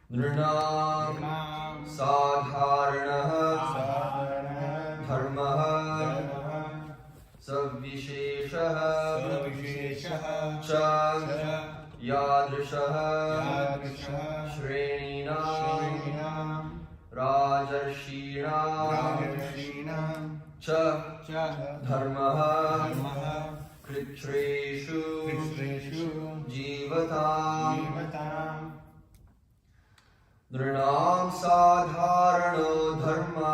Nrinam sadharanah dharmah savvisheshah cha yadrishah shreninam rajarshinam cha dharmah kritreshu jivatam Nrinam sadharano dharma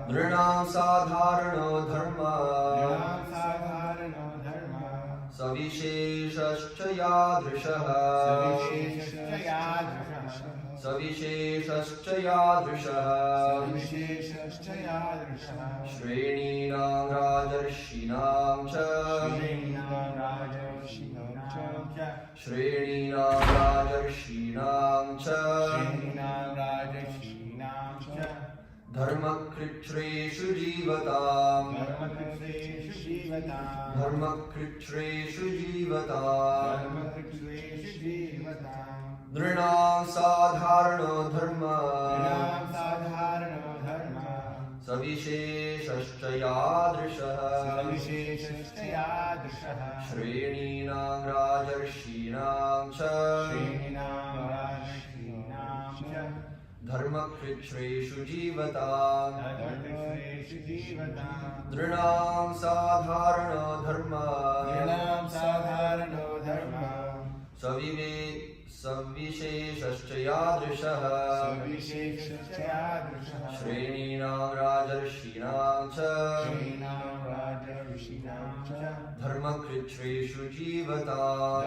Nrinam sadharano dharma Savisheshascha yadrishah Savisheshascha yadrishah Shreninam rajarshinam cha Shreninam rajarshinam cha Dharmakritreshu jivatam Dharmakritreshu jivatam Nrinam sadharano dharma Savisheshascha yadrishah Shreninam rajarshinam cha Dharmakritreshu jivatam Nrinam sadharano dharma Savisheshascha yadrishah Shreninam rajarshinam cha Dharmakritreshu jivatam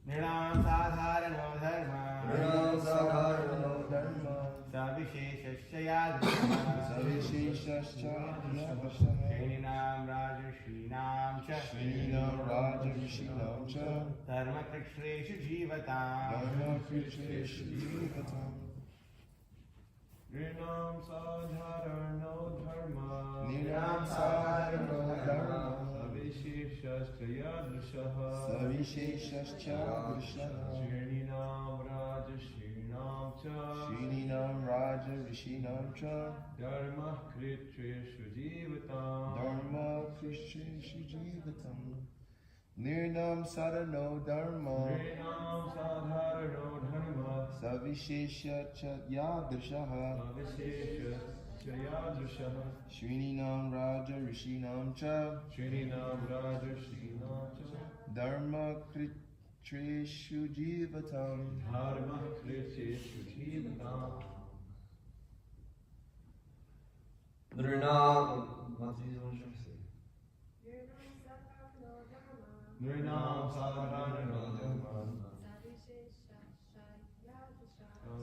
Nrinam sadharano dharma Savisheshascha yadrishah Shreninam rajarshinam cha Dharmakritreshu jivatam Nrinam sadharano dharma Savisheshascha yadrishah Shreninam rajarshinam cha Dharmakritreshu jivatam Nirnam sadhano dharma Savishesha yadrishaha Shreninam rajarshinam cha Dharma kritreshu jivatam Nrinam Matsya Nrinam sadharano dharma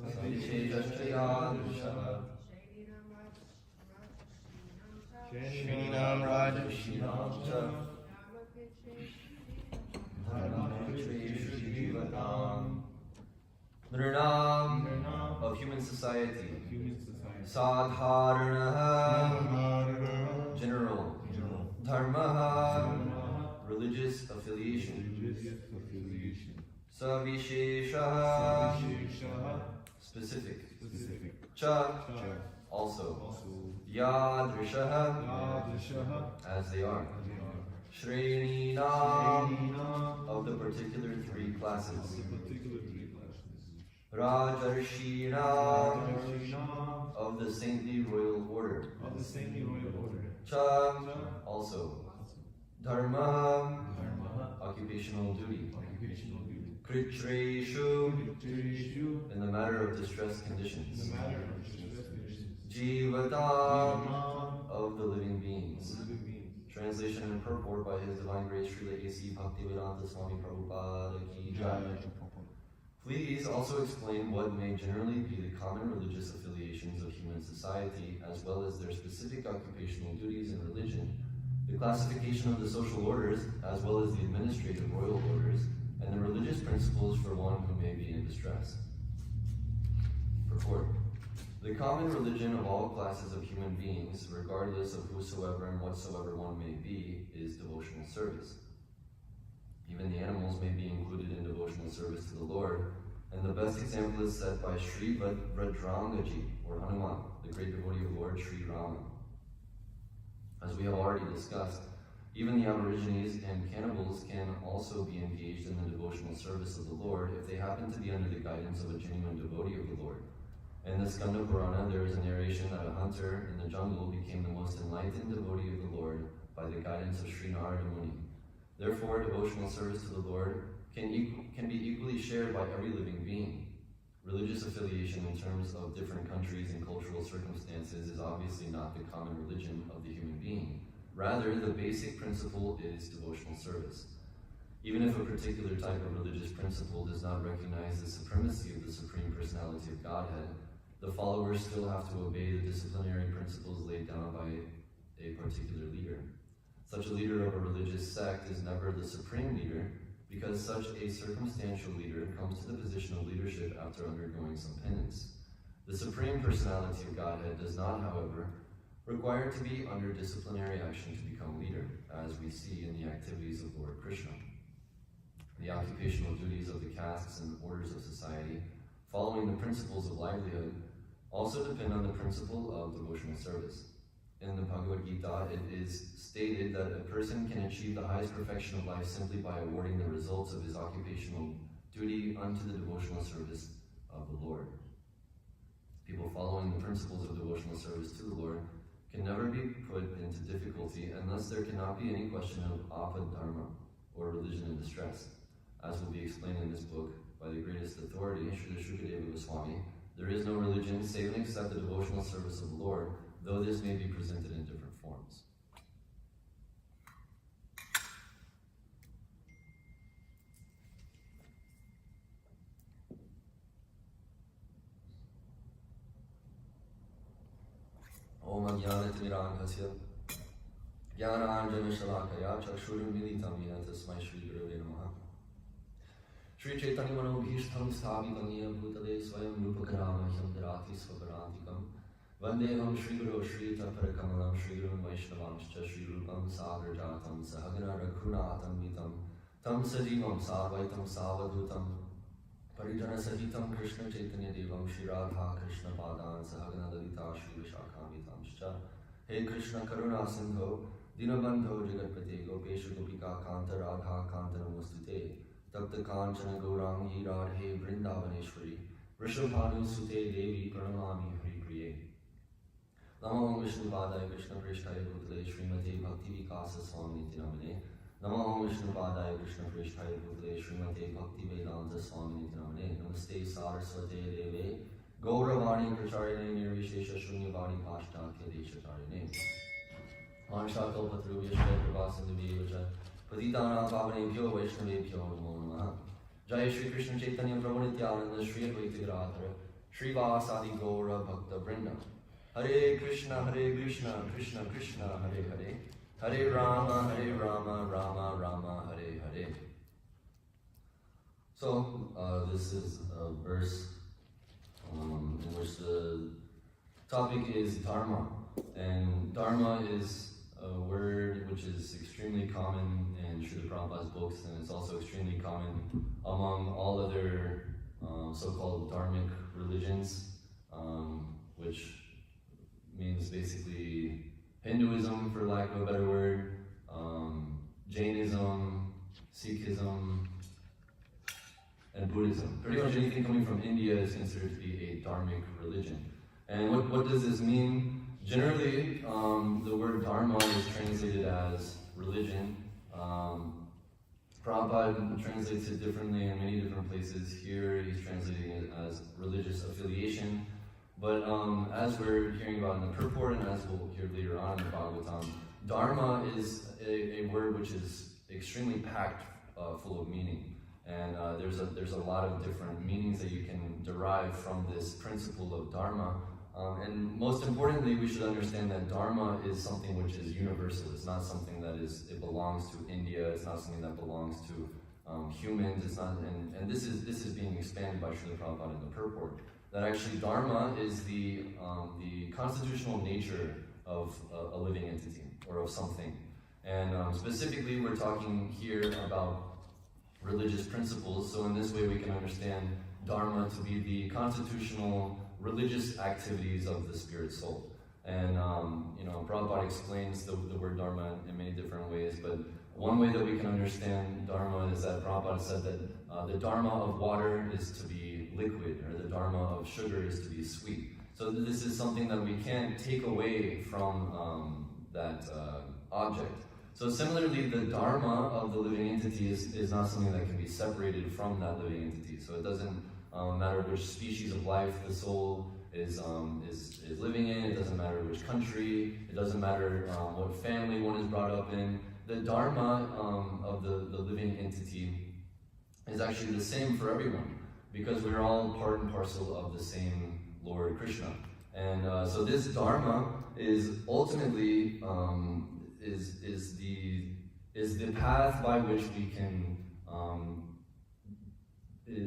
Savisheshascha yadrishah Shreninam rajarshinam cha Dharmakritreshu jivatam Nrinam of human society Sadharanah general Dharma religious affiliation Savishesha specific Cha also Yadrishah as they are Shreninam of the particular three classes Rajarshinam of the saintly royal order Cha also Dharma occupational duty Kritreshu in the matter of distressed conditions Jivatam of the living beings. Translation and purport by His Divine Grace Srila A.C. Bhaktivedanta Swami Prabhupada Ki Jai. Please also explain what may generally be the common religious affiliations of human society, as well as their specific occupational duties in religion, the classification of the social orders, as well as the administrative royal orders, and the religious principles for one who may be in distress. Purport. The common religion of all classes of human beings, regardless of whosoever and whatsoever one may be, is devotional service. Even the animals may be included in devotional service to the Lord, and the best example is set by Sri Vajrangaji, or Hanuman, the great devotee of Lord Sri Rama. As we have already discussed, even the Aborigines and cannibals can also be engaged in the devotional service of the Lord if they happen to be under the guidance of a genuine devotee of the Lord. In the Skanda Purana, there is a narration that a hunter in the jungle became the most enlightened devotee of the Lord by the guidance of Sri Narada Muni. Therefore, devotional service to the Lord can be equally shared by every living being. Religious affiliation in terms of different countries and cultural circumstances is obviously not the common religion of the human being. Rather, the basic principle is devotional service. Even if a particular type of religious principle does not recognize the supremacy of the Supreme Personality of Godhead, the followers still have to obey the disciplinary principles laid down by a particular leader. Such a leader of a religious sect is never the supreme leader, because such a circumstantial leader comes to the position of leadership after undergoing some penance. The Supreme Personality of Godhead does not, however, require to be under disciplinary action to become leader, as we see in the activities of Lord Krishna. The occupational duties of the castes and orders of society, following the principles of livelihood, also depend on the principle of devotional service. In the Bhagavad Gita, it is stated that a person can achieve the highest perfection of life simply by awarding the results of his occupational duty unto the devotional service of the Lord. People following the principles of devotional service to the Lord can never be put into difficulty unless there cannot be any question of apadharma, or religion in distress. As will be explained in this book by the greatest authority, Srila Shukadeva Goswami, there is no religion save and except the devotional service of the Lord, though this may be presented in different forms. Om Ajnanatimirandhasya Jnananjana Chakshurmilitam Yena Tasmai Shri Gurave Namaha. Shri Chaitanya Manobhishtam Sthapitam Yena Bhutale Swayam Rupakarama Yamdarati Svaparantikam Vandeham Shri Guru Shri Taparakamalam Shri Guru Vaishnavamscha Shri Rupam Sagrajatam Sahagana Rakhunatam Vitam Tam Sajivam Savaitam Savadutam Parijana Sahitam Krishna Chaitanya Devam Shri Radha Krishna Padan Sahagana Lalita Shri Vishakamitamscha. Hey Krishna Karuna Sindho Dinabandho Jagatpate Gopesha Gopika Kanta Radha Kanta Namostute Tapta Kanchana Gaurangi Radhe Vrindavaneshwari Vrishabhanu Sute Devi Pranamami Hari Priye. Namo Vishnu Padaya Krishna Prishtaya Bhutale Srimate Bhakti Vikasa Swamiti Namane. Namo Vishnu Padaya Krishna Prishtaya Bhutale Srimate Bhakti Vedanta Swamiti Namane. Namaste Saraswate Deve Gauravani Pracharine Nirvishesha Shunyavadi Pashtakya Deshatarine. Manshakal Patrubhyashya Prabhasinduvyavacha Patitanam Pavanebhyo Vaishnavebhyo Namo Namaha. Jai Shri Krishna Chaitanya Prabhu Nityananda Shri Advaita Gadadhara Shri Vasadi Gaura Bhakta Vrinda. Hare Krishna, Krishna Krishna, Hare Hare. Hare Rama, Rama Rama, Hare Hare. So, this is a verse in which the topic is dharma. And dharma is a word which is extremely common in Srila Prabhupada's books, and it's also extremely common among all other so-called dharmic religions, which means basically Hinduism, for lack of a better word, Jainism, Sikhism, and Buddhism. Pretty much anything coming from India is considered to be a dharmic religion. And what does this mean? Generally, the word dharma is translated as religion. Prabhupada translates it differently in many different places. Here, he's translating it as religious affiliation. But as we're hearing about in the purport, and as we'll hear later on in the Bhagavatam, dharma is a word which is extremely packed full of meaning. And there's a lot of different meanings that you can derive from this principle of dharma. And most importantly, we should understand that dharma is something which is universal. It's not something that it belongs to India. It's not something that belongs to humans. It's not, and this is being expanded by Srila Prabhupada in the purport. That actually dharma is the constitutional nature of a living entity or of something. And specifically, we're talking here about religious principles. So in this way we can understand Dharma to be the constitutional religious activities of the spirit soul. And Prabhupada explains the word Dharma in many different ways, but one way that we can understand Dharma is that Prabhupada said that the Dharma of water is to be liquid, or the Dharma of sugar is to be sweet. So this is something that we can't take away from that object. So similarly, the Dharma of the living entity is not something that can be separated from that living entity. So it doesn't matter which species of life the soul is living in. It doesn't matter which country. It doesn't matter what family one is brought up in. The Dharma of the living entity is actually the same for everyone, because we're all part and parcel of the same Lord Krishna. And so this Dharma is ultimately is the path by which we can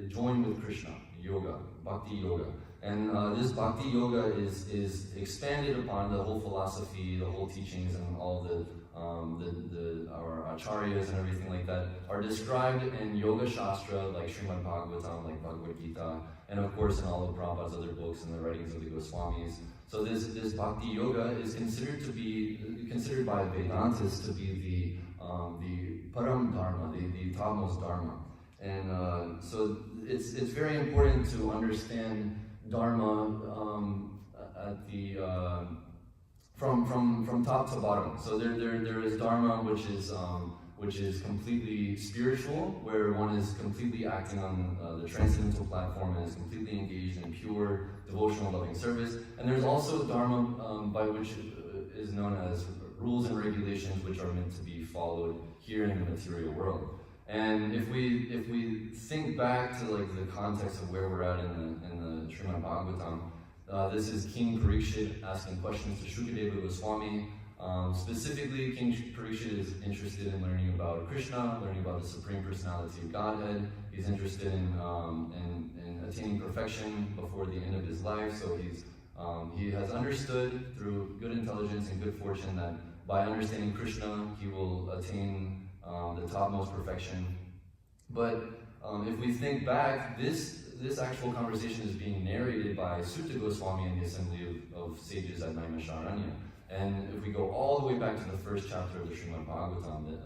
join with Krishna, yoga, bhakti yoga. And this bhakti yoga is expanded upon the whole philosophy, the whole teachings, and all our acharyas and everything like that are described in Yoga Shastra, like Srimad Bhagavatam, like Bhagavad Gita, and of course in all of Prabhupada's other books and the writings of the Goswamis. So this bhakti yoga is considered by Vedantists to be the param dharma, the topmost dharma. And so it's very important to understand dharma at the from top to bottom. So there is dharma which is completely spiritual, where one is completely acting on the transcendental platform and is completely engaged in pure devotional loving service. And there's also dharma by which is known as rules and regulations, which are meant to be followed here in the material world. And if we think back to like the context of where we're at in the Srimad Bhagavatam, this is King Parikshit asking questions to Shukadeva Goswami. Specifically, King Parikshit is interested in learning about Krishna, learning about the Supreme Personality of Godhead. He's interested in attaining perfection before the end of his life. So he has understood through good intelligence and good fortune that by understanding Krishna, he will attain the topmost perfection. But if we think back, this actual conversation is being narrated by Sutta Goswami in the assembly of sages at Naimisharanya. And if we go all the way back to the first chapter of the Srimad Bhagavatam,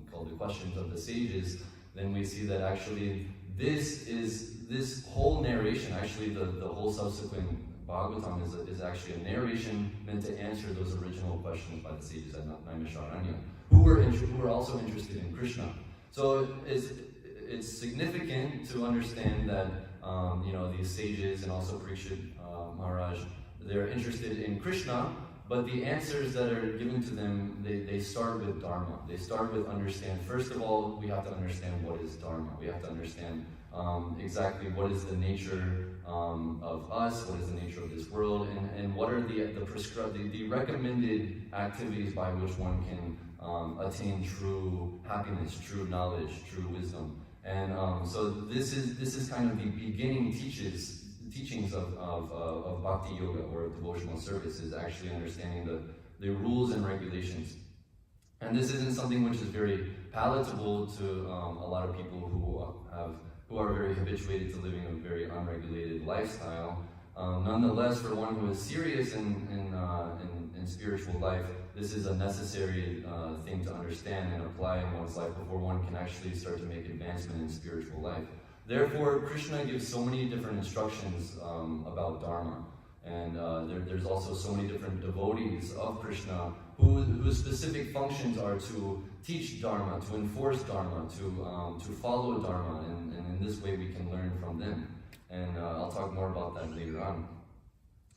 called the Questions of the Sages, then we see that actually this whole narration, actually the whole subsequent Bhagavatam is actually a narration meant to answer those original questions by the sages at Naimisharanya, who were also interested in Krishna. So it's significant to understand that these sages and also Parikshit Maharaj, they're interested in Krishna, but the answers that are given to them, they start with Dharma. They start with understand. First of all, we have to understand what is Dharma. We have to understand exactly what is the nature of us, what is the nature of this world, and what are the recommended activities by which one can attain true happiness, true knowledge, true wisdom. And so this is kind of the beginning teachings of bhakti yoga, or devotional service, is actually understanding the rules and regulations. And this isn't something which is very palatable to a lot of people who are very habituated to living a very unregulated lifestyle. Nonetheless, for one who is serious in spiritual life, this is a necessary thing to understand and apply in one's life before one can actually start to make advancement in spiritual life. Therefore, Krishna gives so many different instructions about Dharma. And there's also so many different devotees of Krishna whose specific functions are to teach Dharma, to enforce Dharma, to follow Dharma, and in this way we can learn from them. And I'll talk more about that later on.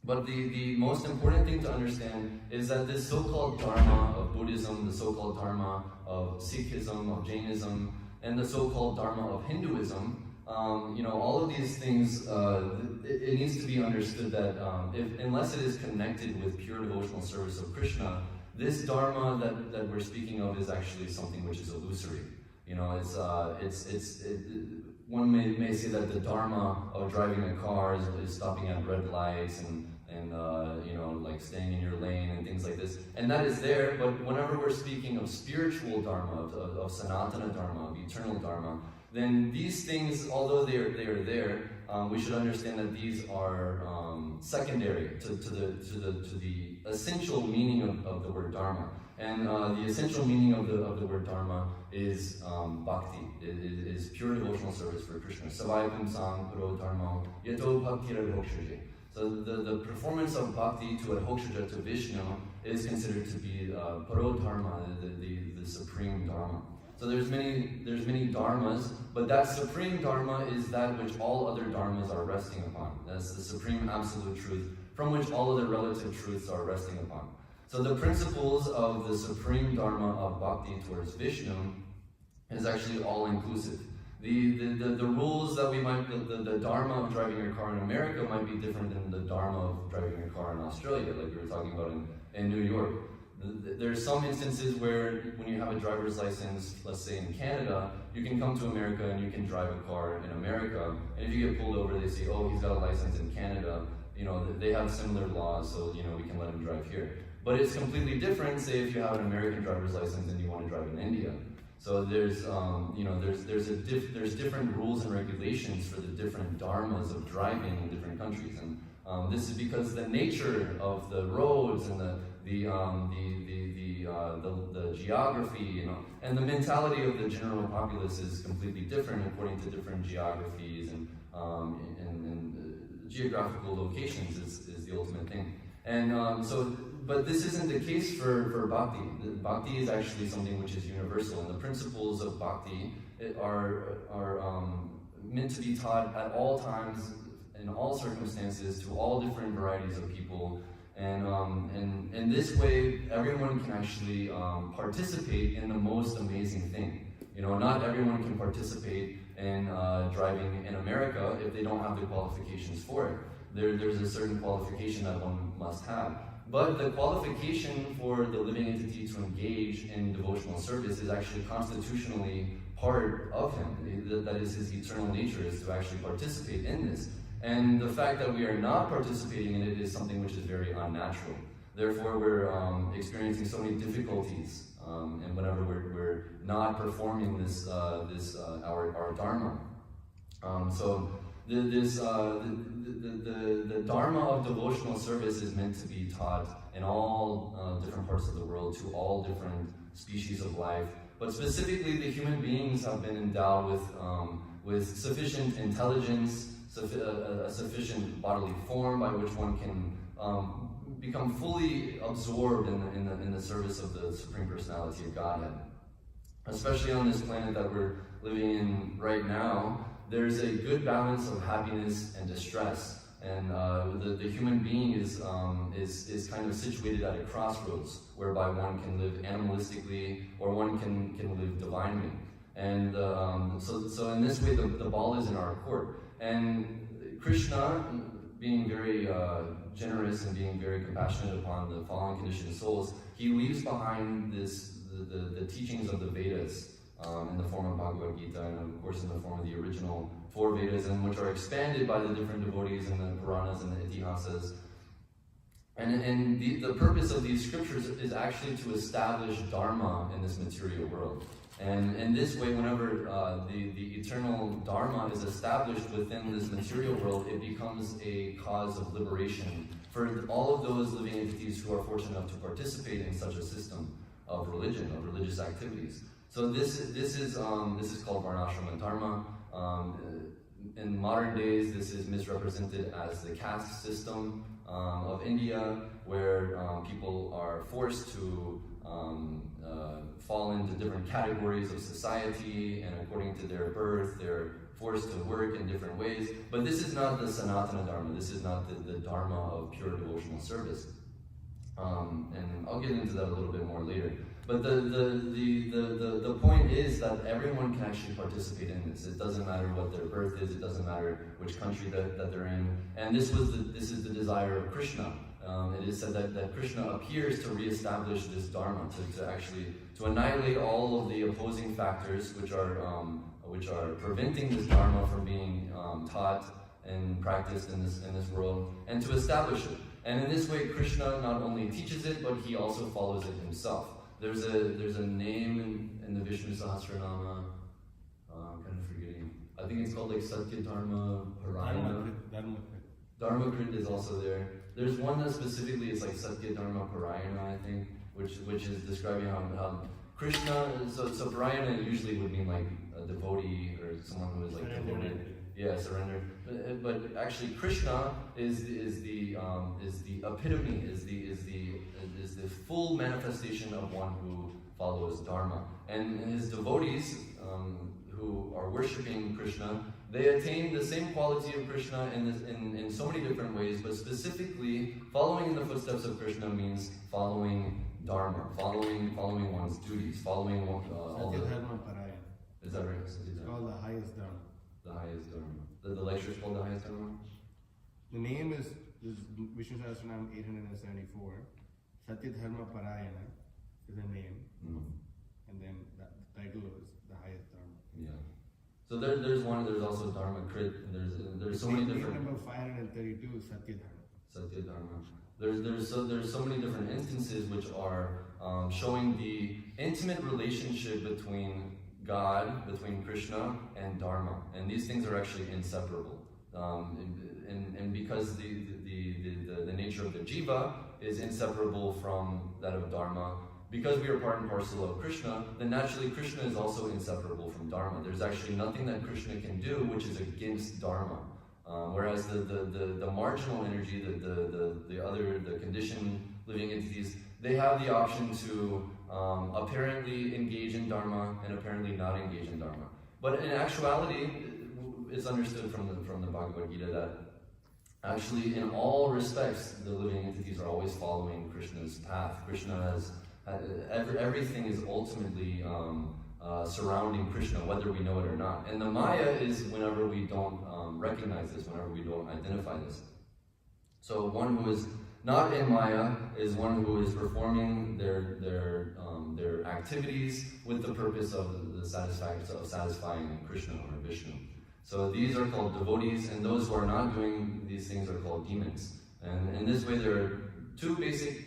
But the most important thing to understand is that this so-called Dharma of Buddhism, the so-called Dharma of Sikhism, of Jainism, and the so-called Dharma of Hinduism, all of these things, it needs to be understood that unless it is connected with pure devotional service of Krishna, this Dharma that we're speaking of is actually something which is illusory. One may say that the Dharma of driving a car is stopping at red lights and and like staying in your lane and things like this. And that is there, but whenever we're speaking of spiritual dharma, of sanatana dharma, of eternal dharma, then these things, although they are there, we should understand that these are secondary to the essential meaning of the word dharma. And the essential meaning of the word dharma is bhakti. It is pure devotional service for Krishna. Savai pumsam puro dharma yato bhakti adhokshaja. So the performance of bhakti to adhokshaja, to Vishnu, is considered to be paro dharma, the supreme dharma. So there's many dharmas, but that supreme dharma is that which all other dharmas are resting upon. That's the supreme absolute truth from which all other relative truths are resting upon. So the principles of the supreme dharma of bhakti towards Vishnu is actually all inclusive. The rules that the dharma of driving your car in America might be different than the dharma of driving your car in Australia, like we were talking about in New York. There's some instances where when you have a driver's license, let's say in Canada, you can come to America and you can drive a car in America, and if you get pulled over, they say, oh, he's got a license in Canada. They have similar laws, so we can let him drive here. But it's completely different, say, if you have an American driver's license and you want to drive in India. So there's different rules and regulations for the different dharmas of driving in different countries, and this is because the nature of the roads and the geography, and the mentality of the general populace is completely different according to different geographies and geographical locations is the ultimate thing. And but this isn't the case for bhakti. Bhakti is actually something which is universal, and the principles of bhakti are meant to be taught at all times, in all circumstances, to all different varieties of people. And in this way, everyone can actually participate in the most amazing thing. Not everyone can participate in driving in America if they don't have the qualifications for it. There's a certain qualification that one must have. But the qualification for the living entity to engage in devotional service is actually constitutionally part of him. That is, his eternal nature is to actually participate in this. And the fact that we are not participating in it is something which is very unnatural. Therefore, we're experiencing so many difficulties, and whenever we're not performing this our dharma. So the dharma of devotional service is meant to be taught in all different parts of the world to all different species of life. But specifically, the human beings have been endowed with sufficient intelligence, a sufficient bodily form by which one can become fully absorbed in the service of the Supreme Personality of Godhead. Especially on this planet that we're living in right now, there's a good balance of happiness and distress, and the human being is kind of situated at a crossroads, whereby one can live animalistically or one can live divinely. And so in this way, the ball is in our court. And Krishna, being very generous and being very compassionate upon the fallen conditioned souls, he leaves behind the teachings of the Vedas in the form of Bhagavad Gita, and of course in the form of the original 4 Vedas, and which are expanded by the different devotees in the Puranas and the Itihasas. And the purpose of these scriptures is actually to establish Dharma in this material world. And in this way, whenever the eternal Dharma is established within this material world, it becomes a cause of liberation for all of those living entities who are fortunate enough to participate in such a system of religion, of religious activities. So this is called Varnashrama Dharma. In modern days, this is misrepresented as the caste system of India, where people are forced to fall into different categories of society, and according to their birth, they're forced to work in different ways. But this is not the Sanatana Dharma. This is not the Dharma of pure devotional service. And I'll get into that a little bit more later. But the point is that everyone can actually participate in this. It doesn't matter what their birth is. It doesn't matter which country that they're in. And this is the desire of Krishna. It is said that Krishna appears to reestablish this Dharma, to annihilate all of the opposing factors which are preventing this Dharma from being taught and practiced in this world, and to establish it. And in this way, Krishna not only teaches it, but he also follows it himself. There's a name in the Vishnu Sahasranama, I'm kind of forgetting. I think it's called like Satya Dharma Parayana. Dharmakrit is also there. There's one that specifically is like Satya Dharma Parayana, I think, which is describing how Krishna, so Parayana usually would mean like a devotee or someone who is like devoted. Yeah, surrender. But actually, Krishna is the epitome, is the full manifestation of one who follows Dharma. And his devotees, who are worshiping Krishna, they attain the same quality of Krishna in so many different ways. But specifically, following in the footsteps of Krishna means following Dharma, following one's duties, following all the. Dharma Parayana. Is that right? It's called the highest Dharma. The highest Dharma. The lecture is called the highest Dharma? The name is Vishnu Sahasranam 874. Satya Dharma Parayana is the name. And then the title is the highest Dharma. Yeah. So there's also Dharma Krit, and there's so many different. Number 532 is Satya Dharma. Satya Dharma. There's so many different instances which are showing the intimate relationship between God, between Krishna and Dharma, and these things are actually inseparable. And because the nature of the jiva is inseparable from that of Dharma, because we are part and parcel of Krishna, then naturally Krishna is also inseparable from Dharma. There's actually nothing that Krishna can do which is against Dharma. Whereas the marginal energy, the conditioned living entities, they have the option to apparently engage in Dharma and apparently not engage in Dharma. But in actuality, it's understood from the Bhagavad Gita that actually in all respects, the living entities are always following Krishna's path. Krishna everything is ultimately surrounding Krishna, whether we know it or not. And the Maya is whenever we don't recognize this, whenever we don't identify this. So one who is not in Maya is one who is performing their activities with the purpose of satisfying Krishna or Vishnu. So these are called devotees, and those who are not doing these things are called demons. And in this way, there are two basic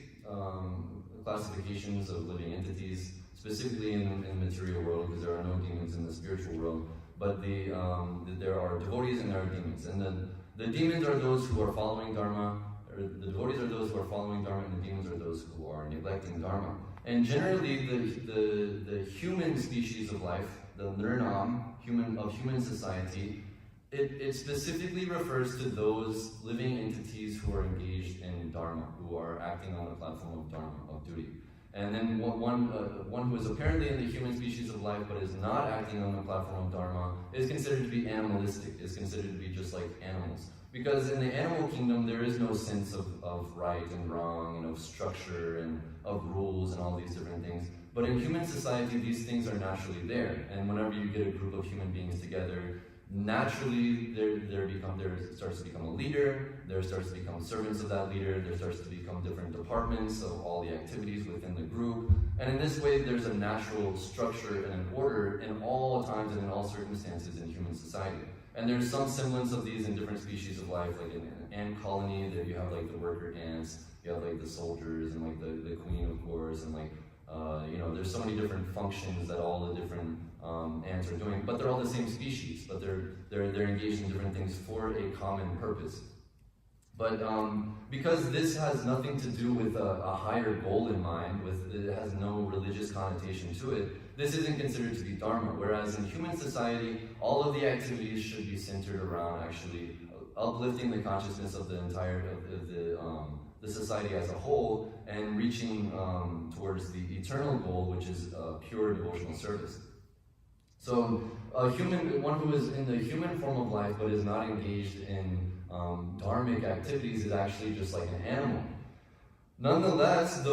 classifications of living entities, specifically in the material world, because there are no demons in the spiritual world. But there are devotees and there are demons. And the demons are those who are following Dharma, or the devotees are those who are following Dharma, and the demons are those who are neglecting Dharma. And generally, the human species of life, the Nirnam, human society, it specifically refers to those living entities who are engaged in Dharma, who are acting on the platform of Dharma, of duty. And then one who is apparently in the human species of life but is not acting on the platform of Dharma is considered to be animalistic, is considered to be just like animals. Because in the animal kingdom, there is no sense of right and wrong, and of structure, and of rules, and all these different things. But in human society, these things are naturally there. And whenever you get a group of human beings together, naturally there starts to become a leader, there starts to become servants of that leader, there starts to become different departments of all the activities within the group. And in this way, there's a natural structure and an order in all times and in all circumstances in human society. And there's some semblance of these in different species of life, like in an ant colony, there you have like the worker ants, you have like the soldiers, and like the queen, of course, and like, there's so many different functions that all the different ants are doing, but they're all the same species, but they're engaged in different things for a common purpose. But because this has nothing to do with a higher goal in mind, it has no religious connotation to it, this isn't considered to be Dharma. Whereas in human society, all of the activities should be centered around actually uplifting the consciousness of the entire the society as a whole, and reaching towards the eternal goal, which is pure devotional service. So one who is in the human form of life but is not engaged in dharmic activities is actually just like an animal. Nonetheless,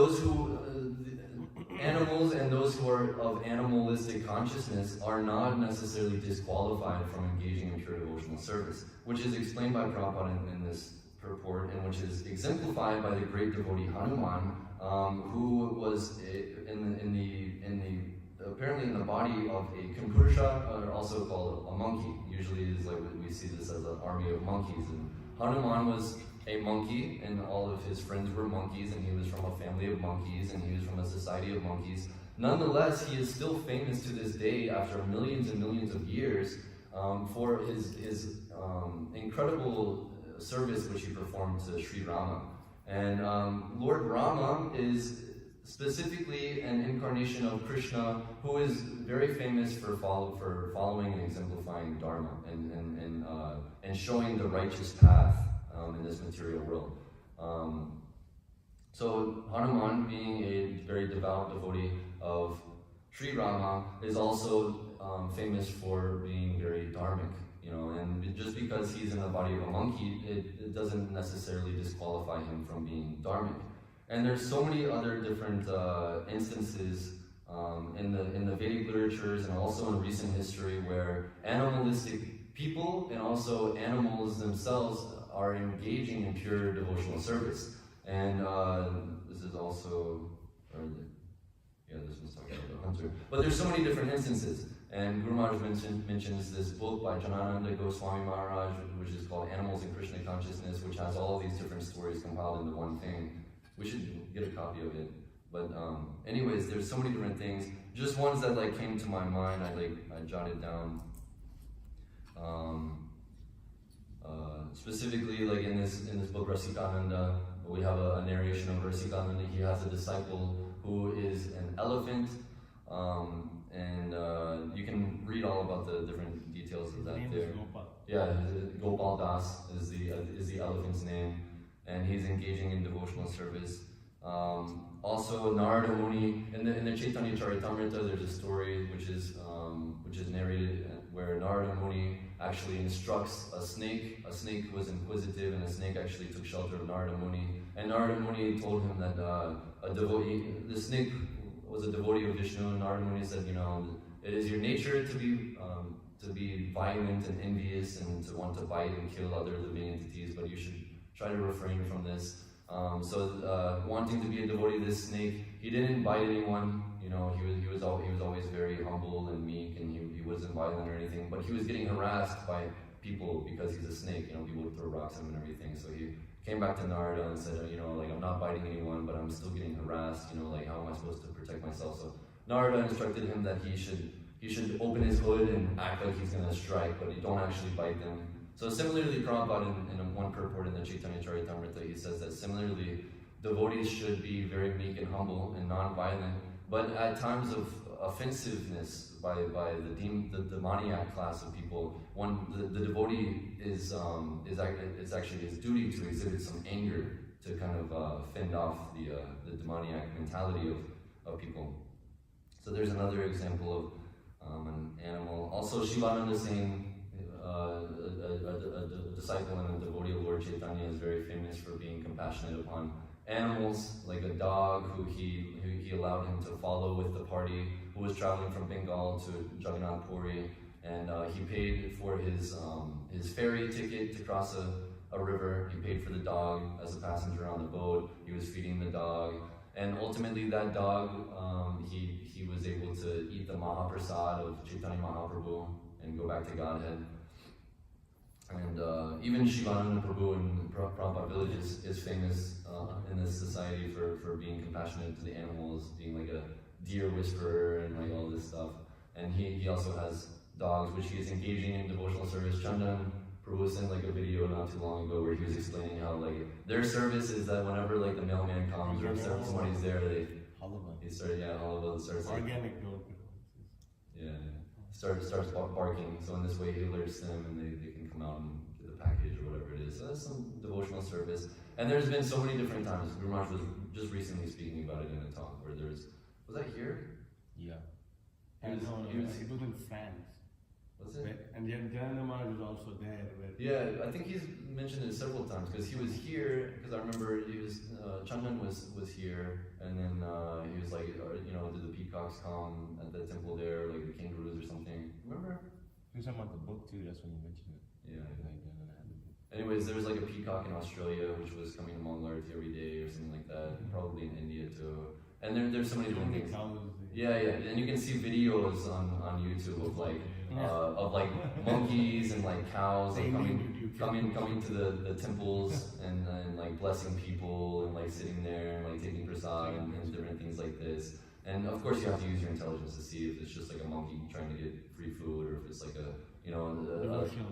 animals and those who are of animalistic consciousness are not necessarily disqualified from engaging in pure devotional service, which is explained by Prabhupada in this purport, and which is exemplified by the great devotee Hanuman, who was apparently in the body of a Kampurusha, or also called a monkey. Usually is like we see this as an army of monkeys. And Hanuman was a monkey, and all of his friends were monkeys, and he was from a family of monkeys, and he was from a society of monkeys. Nonetheless, he is still famous to this day after millions and millions of years for his incredible service which he performed to Sri Rama. And Lord Rama is specifically an incarnation of Krishna, who is very famous for following and exemplifying Dharma and showing the righteous path in this material world. So Hanuman, being a very devout devotee of Sri Rama, is also famous for being very dharmic. And just because he's in the body of a monkey, it doesn't necessarily disqualify him from being dharmic. And there's so many other different instances in the Vedic literatures and also in recent history where animalistic people and also animals themselves are engaging in pure devotional service. And this is also, this one's talking about the hunter. But there's so many different instances. And Guru Maharaj mentions this book by Janananda Goswami Maharaj, which is called Animals in Krishna Consciousness, which has all of these different stories compiled into one thing. We should get a copy of it. But anyways, there's so many different things. Just ones that came to my mind, I jotted down. Specifically, in this book Rasikananda, we have a narration of Rasikananda. He has a disciple who is an elephant, and you can read all about the different details of that there. Yeah, Gopal Das is the elephant's name, and he's engaging in devotional service. Also, Narada Muni in the Chaitanya Charitamrita, there's a story which is narrated where Narada Muni actually instructs a snake. A snake was inquisitive, and a snake actually took shelter of Narada Muni. And Narada Muni told him that the snake was a devotee of Vishnu, and Narada Muni said, it is your nature to be violent and envious and to want to bite and kill other living entities, but you should try to refrain from this. So wanting to be a devotee of this snake, he didn't bite anyone. He was always very humble and meek, and he wasn't violent or anything. But he was getting harassed by people because he's a snake. People would throw rocks at him and everything. So he came back to Narada and said, I'm not biting anyone, but I'm still getting harassed. How am I supposed to protect myself? So Narada instructed him that he should open his hood and act like he's going to strike, but you don't actually bite them. So similarly, Prabhupada in one purport in the Chaitanya Charitamrita, he says that similarly, devotees should be very meek and humble and non-violent, but at times of offensiveness by the demoniac class of people, the devotee it's actually his duty to exhibit some anger to kind of fend off the demoniac mentality of people. So there's another example of an animal. Also, Shivananda Singh, a disciple and a devotee of Lord Chaitanya, is very famous for being compassionate upon animals, like a dog who he allowed him to follow with the party, who was traveling from Bengal to Jagannath Puri, and he paid for his ferry ticket to cross a river. He paid for the dog as a passenger on the boat. He was feeding the dog, and ultimately that dog, he was able to eat the Mahaprasad of Chaitanya Mahaprabhu and go back to Godhead. And even Shivananda Prabhu in Prabhupada village is famous in this society for being compassionate to the animals, being like a deer whisperer and like all this stuff. And he also has dogs, which he is engaging in devotional service. Chandan Prabhu sent like a video not too long ago where he was explaining how their service is that whenever the mailman comes or somebody's there, he starts organic dog. Starts barking, so in this way he alerts them and they can come out and get the package or whatever it is. So that's some devotional service. And there's been so many different times. Guru Maharaj was just recently speaking about it in a talk where was that here? Yeah. It was in France. Was it? And yet Jananda Maharaj was also there. Yeah, I think he's mentioned it several times because he was here, because I remember Chandan was here, and then he was like, did the peacocks come at the temple there, like the kangaroos or something? Remember? He was talking about the book too, that's when you mentioned it. Yeah. Anyways, there was like a peacock in Australia which was coming to Mangalarti every day or something like that, probably in India too. And there's so many different things. Yeah, and you can see videos on YouTube of like monkeys and like cows like, coming to the temples and like blessing people and like sitting there and like taking prasad and different things like this. And of course you have to use your intelligence to see if it's just like a monkey trying to get free food or if it's like a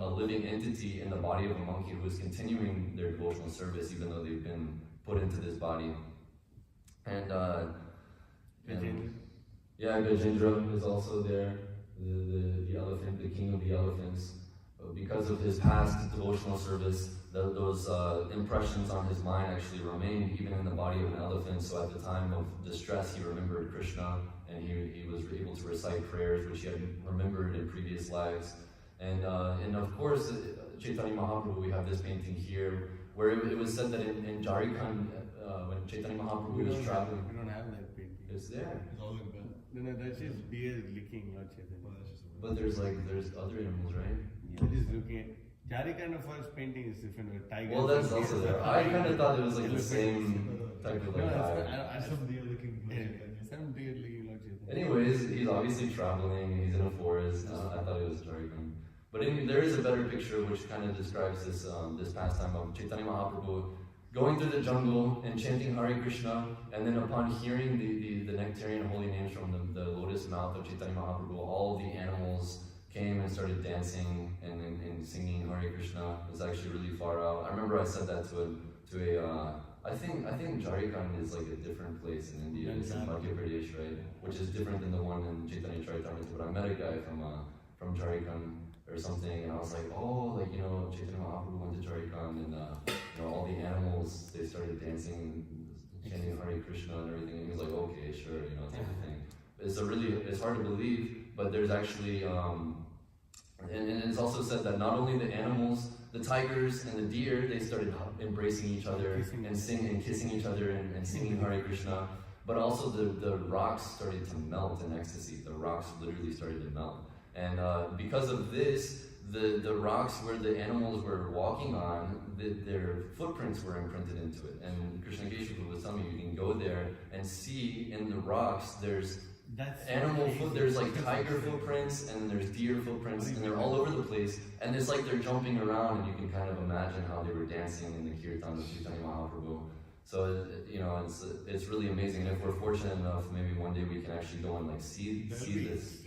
living entity in the body of a monkey who is continuing their devotional service even though they've been put into this body. And Gajendra is also there, the elephant, the king of the elephants. Because of his past devotional service, those impressions on his mind actually remained even in the body of an elephant. So at the time of distress, he remembered Krishna, and he was able to recite prayers which he had remembered in previous lives. And of course, Chaitanya Mahaprabhu, we have this painting here, where it was said that in Jharkhand, when Chaitanya Mahaprabhu was traveling, We don't have that painting. it's there. It's all like that. No, that's just beer licking, Lord Chaitanya. But there's other animals, right? They're just looking at. Jharkhand of first painting is different. With tigers. Well, that's also there. I kind of thought it was like the same type of No, like that's vibe. not, Some deer looking some beer licking, Lord Chaitanya. Anyways, he's obviously traveling. He's in a forest. I thought it was Jharkhand. But there is a better picture which kind of describes this this pastime of Chaitanya Mahaprabhu going through the jungle and chanting Hare Krishna, and then upon hearing the nectarian holy names from the lotus mouth of Chaitanya Mahaprabhu, all the animals came and started dancing and singing Hare Krishna. It's actually really far out. I remember I said that to a I think Jharkhand is like a different place in India. It's in Madhya Pradesh, right? Which is different than the one in Chaitanya Charitamrita. But I met a guy from Jharkhand or something, and I was like, oh, like Chaitanya Mahaprabhu went to Jharkhand, and all the animals, they started dancing, chanting Hare Krishna and everything. And he was like, okay, sure, type of thing. It's hard to believe, but there's actually, and it's also said that not only the animals, the tigers and the deer, they started embracing each other and kissing each other and singing Hare Krishna, but also the rocks started to melt in ecstasy. The rocks literally started to melt. And because of this, the rocks where the animals were walking on, their footprints were imprinted into it. And Krishna Geshe was telling me, you can go there and see in the rocks, there's there's like tiger footprints and there's deer footprints, and they're all over the place. And it's like they're jumping around, and you can kind of imagine how they were dancing in the kirtan of Chaitanya Mahaprabhu. So it's really amazing. And if we're fortunate enough, maybe one day we can actually go and like see this,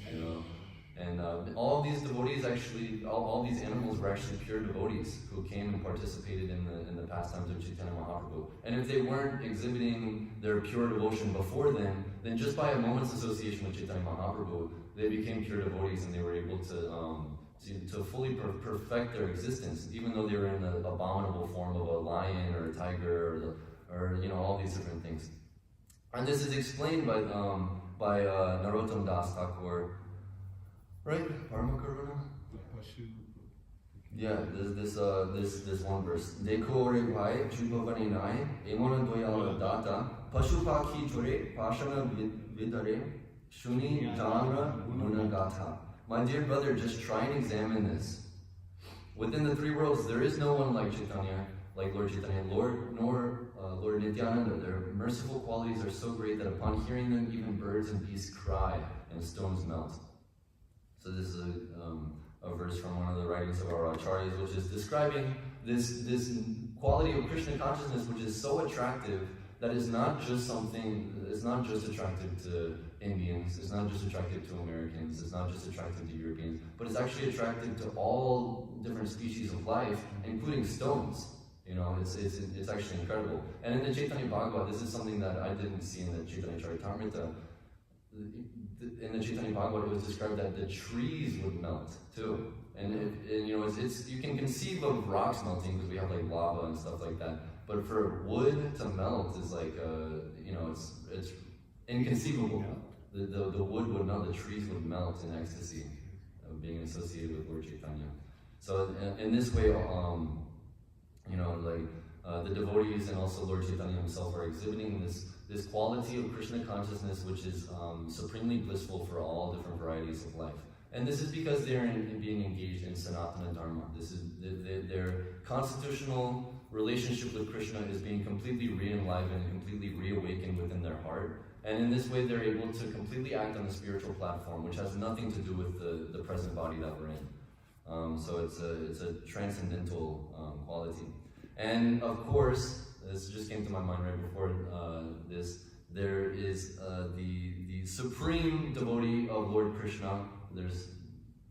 And all these devotees actually, all these animals were actually pure devotees who came and participated in the pastimes of Chaitanya Mahaprabhu. And if they weren't exhibiting their pure devotion before then just by a moment's association with Chaitanya Mahaprabhu, they became pure devotees, and they were able to fully perfect their existence, even though they were in the abominable form of a lion or a tiger or all these different things. And this is explained by Narottam Das Thakur. Right? Parma Karuna? Yeah, this one verse. Dekho re bhai, chubhavani nai, emona doyala data, pashu pakhi jure, pashana vidare, shuni janra gunagatha. My dear brother, just try and examine this. Within the three worlds, there is no one like Chaitanya, like Lord Chaitanya, nor Lord Nityananda. Their merciful qualities are so great that upon hearing them, even birds and beasts cry and stones melt. So this is a verse from one of the writings of our acharyas, which is describing this quality of Krishna consciousness, which is so attractive that it's not just attractive to Indians, it's not just attractive to Americans, it's not just attractive to Europeans, but it's actually attractive to all different species of life, including stones. It's actually incredible. And in the Chaitanya Bhagavad, this is something that I didn't see in the Chaitanya Charitamrita. In the Chaitanya Bhagavad, it was described that the trees would melt too, and you can conceive of rocks melting because we have like lava and stuff like that. But for wood to melt is like it's inconceivable. The wood would melt, the trees would melt in ecstasy of being associated with Lord Chaitanya. So in this way, the devotees and also Lord Chaitanya himself are exhibiting this quality of Krishna consciousness, which is supremely blissful for all different varieties of life. And this is because they're being engaged in Sanatana Dharma. This is their constitutional relationship with Krishna is being completely re-enlivened, completely reawakened within their heart. And in this way, they're able to completely act on the spiritual platform, which has nothing to do with the present body that we're in. So it's a transcendental quality. And of course, this just came to my mind right before this, there is the supreme devotee of Lord Krishna.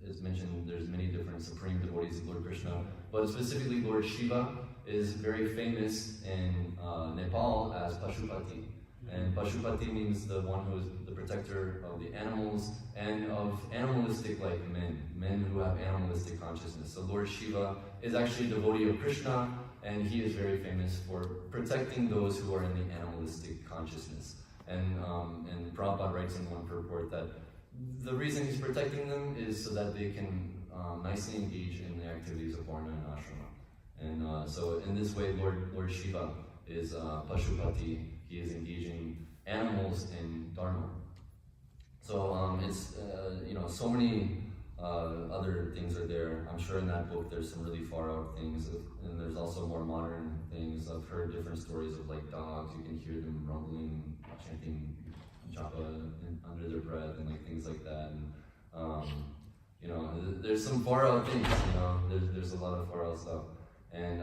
It's mentioned there's many different supreme devotees of Lord Krishna, but specifically Lord Shiva is very famous in Nepal as Pashupati. And Pashupati means the one who is the protector of the animals and of animalistic like men who have animalistic consciousness. So Lord Shiva is actually a devotee of Krishna, and he is very famous for protecting those who are in the animalistic consciousness. And Prabhupada writes in one purport that the reason he's protecting them is so that they can nicely engage in the activities of Varna and Ashrama. And so in this way, Lord Shiva is Pashupati. He is engaging animals in Dharma. So it's, so many other things are there. I'm sure in that book there's some really far out things, and there's also more modern things. I've heard different stories of like dogs. You can hear them rumbling, chanting japa under their breath and like things like that. And there's some far out things. There's a lot of far out stuff. And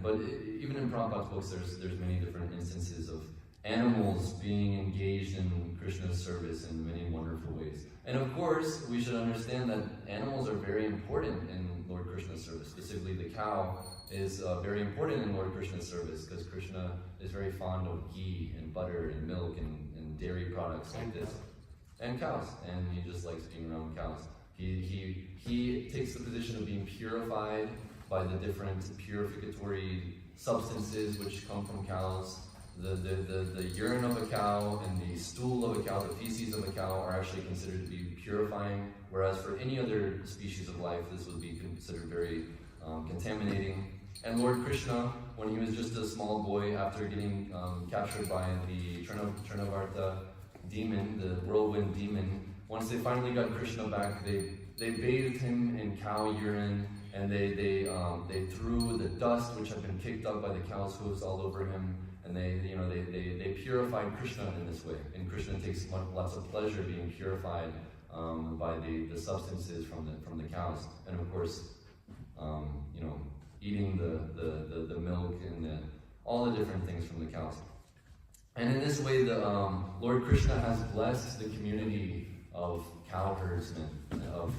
but even in Prabhupada's books, there's many different instances of animals being engaged in Krishna's service in many wonderful ways. And of course, we should understand that animals are very important in Lord Krishna's service. Specifically, the cow is very important in Lord Krishna's service because Krishna is very fond of ghee and butter and milk and dairy products like this. And cows. And he just likes being around cows. He takes the position of being purified by the different purificatory substances which come from cows. The urine of a cow and the stool of a cow, the feces of a cow are actually considered to be purifying, whereas for any other species of life, this would be considered very contaminating. And Lord Krishna, when he was just a small boy, after getting captured by the Trinavarta demon, the whirlwind demon, once they finally got Krishna back, they bathed him in cow urine, and they threw the dust which had been kicked up by the cow's hooves all over him, and they purified Krishna in this way. And Krishna takes lots of pleasure being purified by the substances from the cows, and of course, eating the milk and all the different things from the cows. And in this way, the Lord Krishna has blessed the community of cowherdsmen, of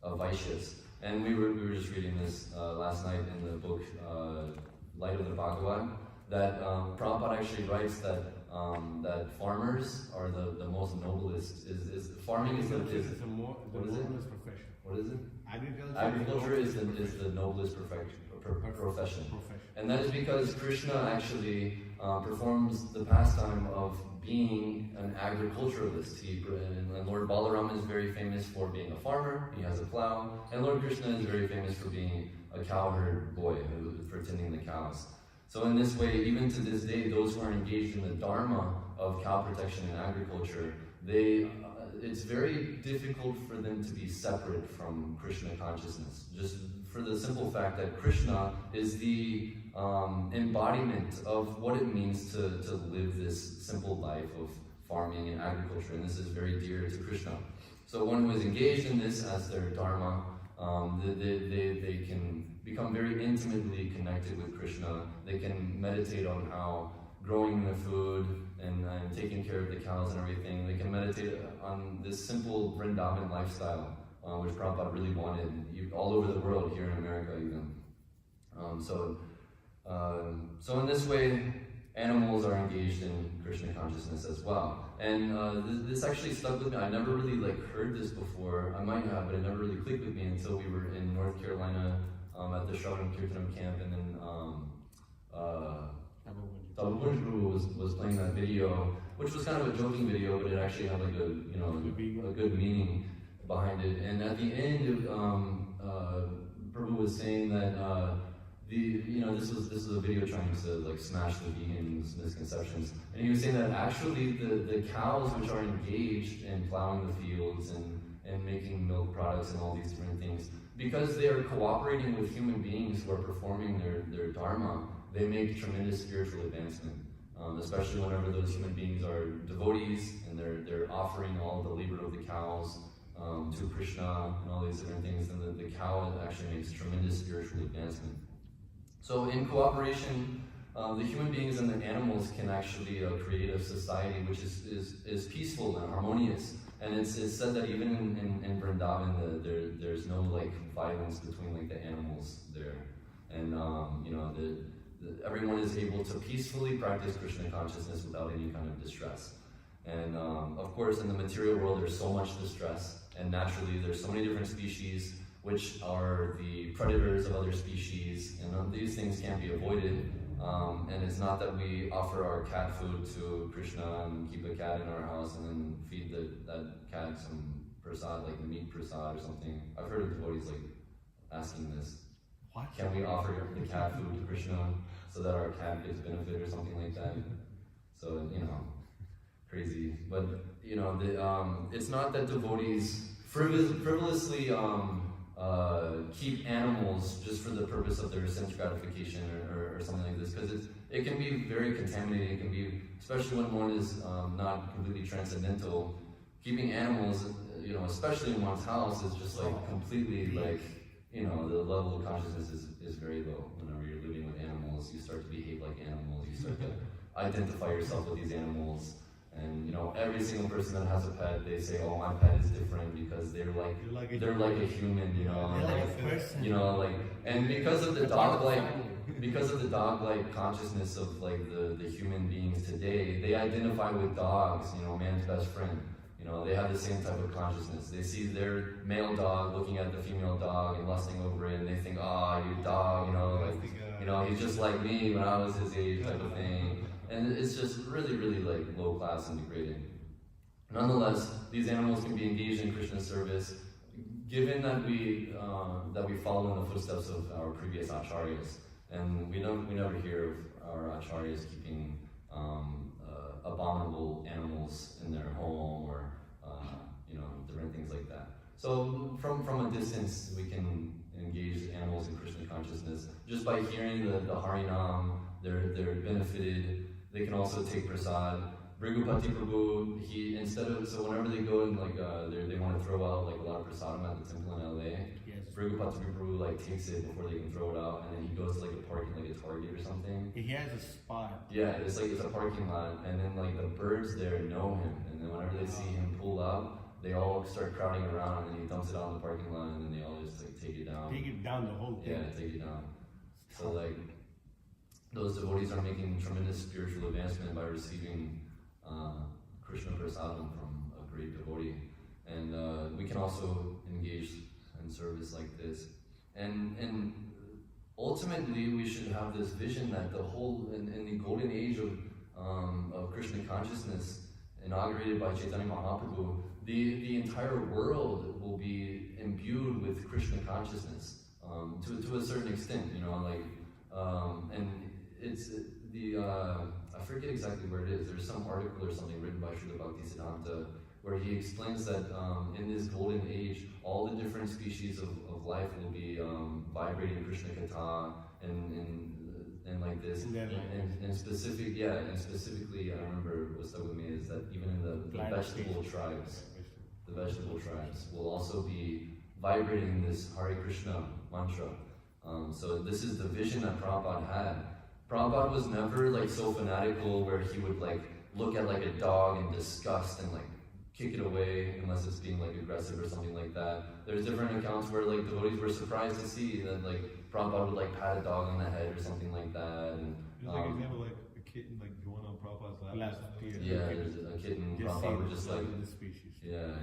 Vaishyas. And we were just reading this last night in the book Light of the Bhagavad, that Prabhupada actually writes that farmers are the most noblest. Farming is the noblest profession. What is it? Agriculture is the noblest profession. And that is because Krishna actually performs the pastime of being an agriculturalist. And Lord Balaram is very famous for being a farmer. He has a plow. And Lord Krishna is very famous for being a cowherd boy, for tending the cows. So in this way, even to this day, those who are engaged in the dharma of cow protection and agriculture, it's very difficult for them to be separate from Krishna consciousness. Just for the simple fact that Krishna is the embodiment of what it means to live this simple life of farming and agriculture, and this is very dear to Krishna. So one who is engaged in this as their dharma, they can become very intimately connected with Krishna. They can meditate on how growing the food and taking care of the cows and everything. They can meditate on this simple Vrindavan lifestyle, which Prabhupada really wanted all over the world, here in America even. So in this way, animals are engaged in Krishna consciousness as well. And this actually stuck with me. I never really heard this before. I might have, but it never really clicked with me until we were in North Carolina at the Shravan Kirtanam camp, and then Prabhu was playing that video, which was kind of a joking video, but it actually had a good meaning behind it. And at the end, Prabhu was saying that this was a video trying to smash the vegans' misconceptions, and he was saying that actually the cows which are engaged in plowing the fields and making milk products and all these different things, because they are cooperating with human beings who are performing their dharma, they make tremendous spiritual advancement. especially whenever those human beings are devotees and they're offering all the labor of the cows to Krishna and all these different things, and the cow actually makes tremendous spiritual advancement. So in cooperation, the human beings and the animals can actually create a society which is peaceful and harmonious. And it's said that even in Vrindavan, there's no like violence between like the animals there, and everyone is able to peacefully practice Krishna consciousness without any kind of distress. And of course, in the material world, there's so much distress, and naturally, there's so many different species which are the predators of other species, and these things can't be avoided. And it's not that we offer our cat food to Krishna and keep a cat in our house and then feed that cat some prasad, like meat prasad or something. I've heard of devotees like asking this. What? Can we offer the cat food to Krishna so that our cat gets benefit or something like that? So, crazy. But, it's not that devotees frivolously keep animals just for the purpose of their sense gratification or something like this, because it can be very contaminating. It can be, especially when one is not completely transcendental. Keeping animals, especially in one's house, is just like completely like, the level of consciousness is very low. Whenever you're living with animals, you start to behave like animals. You start to identify yourself with these animals. And every single person that has a pet, they say, "Oh, my pet is different because they're like a human," They're like a person. And because of the dog-like consciousness of like the human beings today, they identify with dogs, man's best friend. They have the same type of consciousness. They see their male dog looking at the female dog and lusting over it, and they think, you dog, he's just like me when I was his age, type of thing. And it's just really, really like low class and degrading. Nonetheless, these animals can be engaged in Krishna service, given that we follow in the footsteps of our previous acharyas, and we never hear of our acharyas keeping abominable animals in their home or different things like that. So from a distance, we can engage animals in Krishna consciousness just by hearing the Harinam. They're benefited. They can also take prasad. Brigupati Prabhu, so whenever they go and they want to throw out like a lot of prasadam at the temple in LA, Yes. Brigupati Prabhu takes it before they can throw it out, and then he goes to a parking, like a Target or something. He has a spot. Yeah, it's a parking lot, and then the birds there know him, and then whenever they see him pull up, they all start crowding around, and then he dumps it out in the parking lot, and then they all just take it down. Take it down the whole thing. Yeah, take it down. So those devotees are making tremendous spiritual advancement by receiving Krishna prasadam from a great devotee. And we can also engage in service like this. And ultimately, we should have this vision that the whole, in the golden age of Krishna consciousness, inaugurated by Chaitanya Mahaprabhu, the entire world will be imbued with Krishna consciousness to a certain extent, and it's I forget exactly where it is. There's some article or something written by Srila Bhaktisiddhanta where he explains that in this golden age, all the different species of life will be vibrating Krishna Katha and like this. And specifically, I remember what stuck with me is that even in the vegetable tribes will also be vibrating this Hare Krishna mantra. So this is the vision that Prabhupada had. Prabhupada was never so fanatical where he would look at a dog in disgust and kick it away unless it's being aggressive or something like that. There's different accounts where devotees were surprised to see that Prabhupada would pat a dog on the head or something like that. And there's an example a kitten going on Prabhupada's lap. Yeah, there's a kitten. Prabhupada would just the species. Yeah.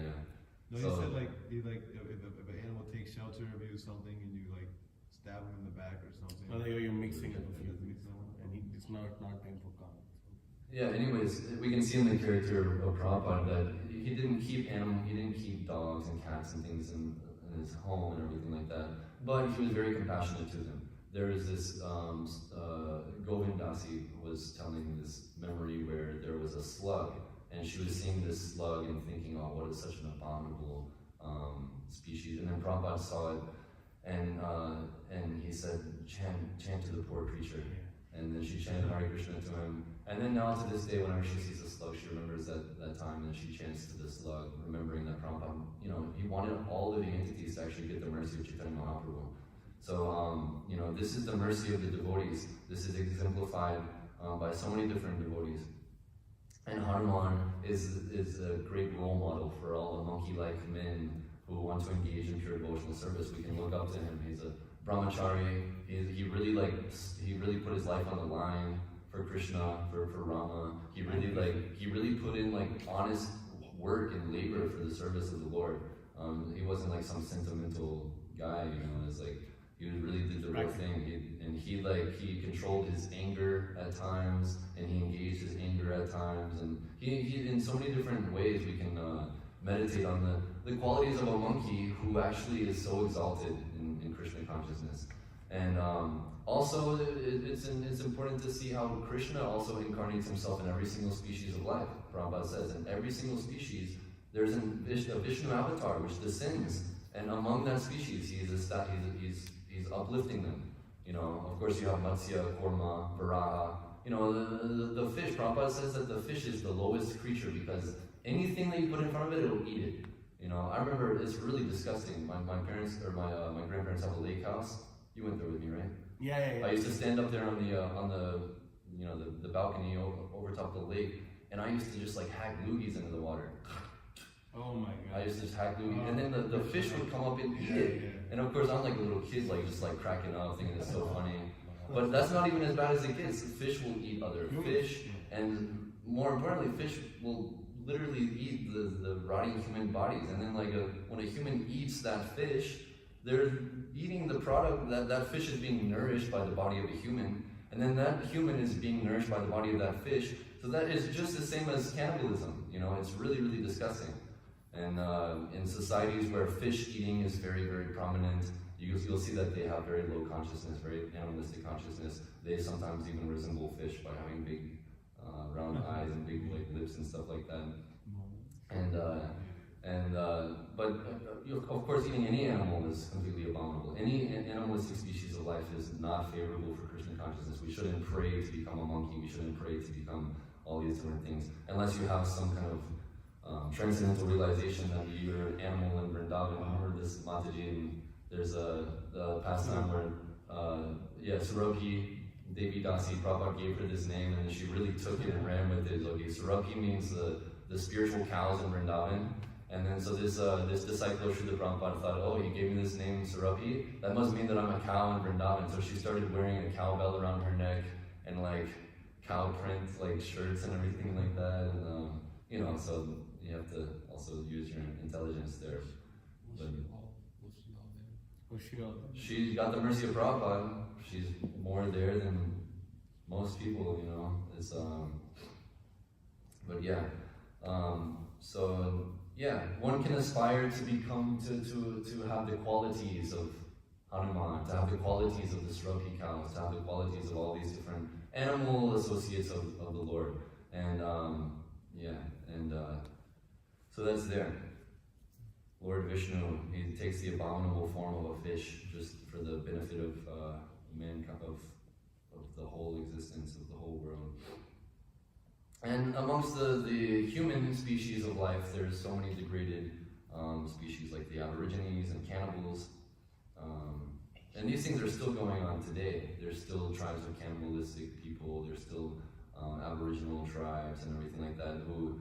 No, he said if an animal takes shelter of you or something and you stab him in the back or something. Well, you're mixing it with and it's not time for comment. Yeah, anyways, we can see in the character of Prabhupada that he didn't keep dogs and cats and things in his home and everything like that, but he was very compassionate to them. There is this, Govindasi was telling this memory where there was a slug, and she was seeing this slug and thinking, oh, what is such an abominable species, and then Prabhupada saw it, and he said, chant to the poor creature. And then she chanted Hare Krishna to him. And then now to this day, whenever she sees a slug, she remembers that time, and she chants to the slug, remembering that Prabhupada, he wanted all living entities to actually get the mercy of Chaitanya Mahaprabhu. So, this is the mercy of the devotees. This is exemplified by so many different devotees. And Hanuman is a great role model for all the monkey-like men who want to engage in pure devotional service. We can look up to him. He's a brahmachari. He really put his life on the line for Krishna, for Rama. He really put in honest work and labor for the service of the Lord. He wasn't like some sentimental guy, It's like he really did the real thing. He controlled his anger at times, and he engaged his anger at times, and he in so many different ways we can meditate on the qualities of a monkey who actually is so exalted in Krishna consciousness. And also, it's important to see how Krishna also incarnates himself in every single species of life. Prabhupada says, in every single species, there's a Vishnu avatar which descends, and among that species, he's uplifting them. Of course, you have Matsya, Kurma, Varaha. The fish. Prabhupada says that the fish is the lowest creature because anything that you put in front of it, it'll eat it. I remember it's really disgusting. My parents or my grandparents have a lake house. You went there with me, right? Yeah. I used to stand up there on the balcony over top of the lake, and I used to just hack loogies into the water. Oh my God. I used to just hack loogies, and then the fish would come up and eat it. Yeah. And of course, I'm like a little kid, just cracking up, thinking it's so funny. But that's not even as bad as it gets. Fish will eat other fish, and more importantly, fish will literally eat the rotting human bodies. And then when a human eats that fish, they're eating the product that fish is being nourished by the body of a human, and then that human is being nourished by the body of that fish. So that is just the same as cannibalism. It's really, really disgusting. And in societies where fish eating is very, very prominent, you'll see that they have very low consciousness, very animalistic consciousness. They sometimes even resemble fish by having big round eyes and big lips and stuff like that. But of course, eating any animal is completely abominable. Any animalistic species of life is not favorable for Krishna consciousness. We shouldn't pray to become a monkey. We shouldn't pray to become all these different things, unless you have some kind of transcendental realization that you're an animal in Vrindavan. Remember this Mataji, and there's the pastime where Surabhi Devi Dasi, Prabhupada gave her this name, and she really took it and ran with it. Okay, Surabhi means the spiritual cows in Vrindavan. And then so this disciple of Srila Prabhupada thought, oh, he gave me this name Surabhi, that must mean that I'm a cow in Vrindavan. So she started wearing a cowbell around her neck and cow print shirts and everything like that. And so you have to also use your intelligence there. She got the mercy of Prabhupada. She's more there than most people, It's but yeah. One can aspire to become to have the qualities of Hanuman, to have the qualities of the Surabhi cows, to have the qualities of all these different animal associates of the Lord. And so that's there. Lord Vishnu, he takes the abominable form of a fish just for the benefit of mankind, of the whole existence of the whole world. And amongst the human species of life, there's so many degraded species like the Aborigines and cannibals. And these things are still going on today. There's still tribes of cannibalistic people. There's still Aboriginal tribes and everything like that who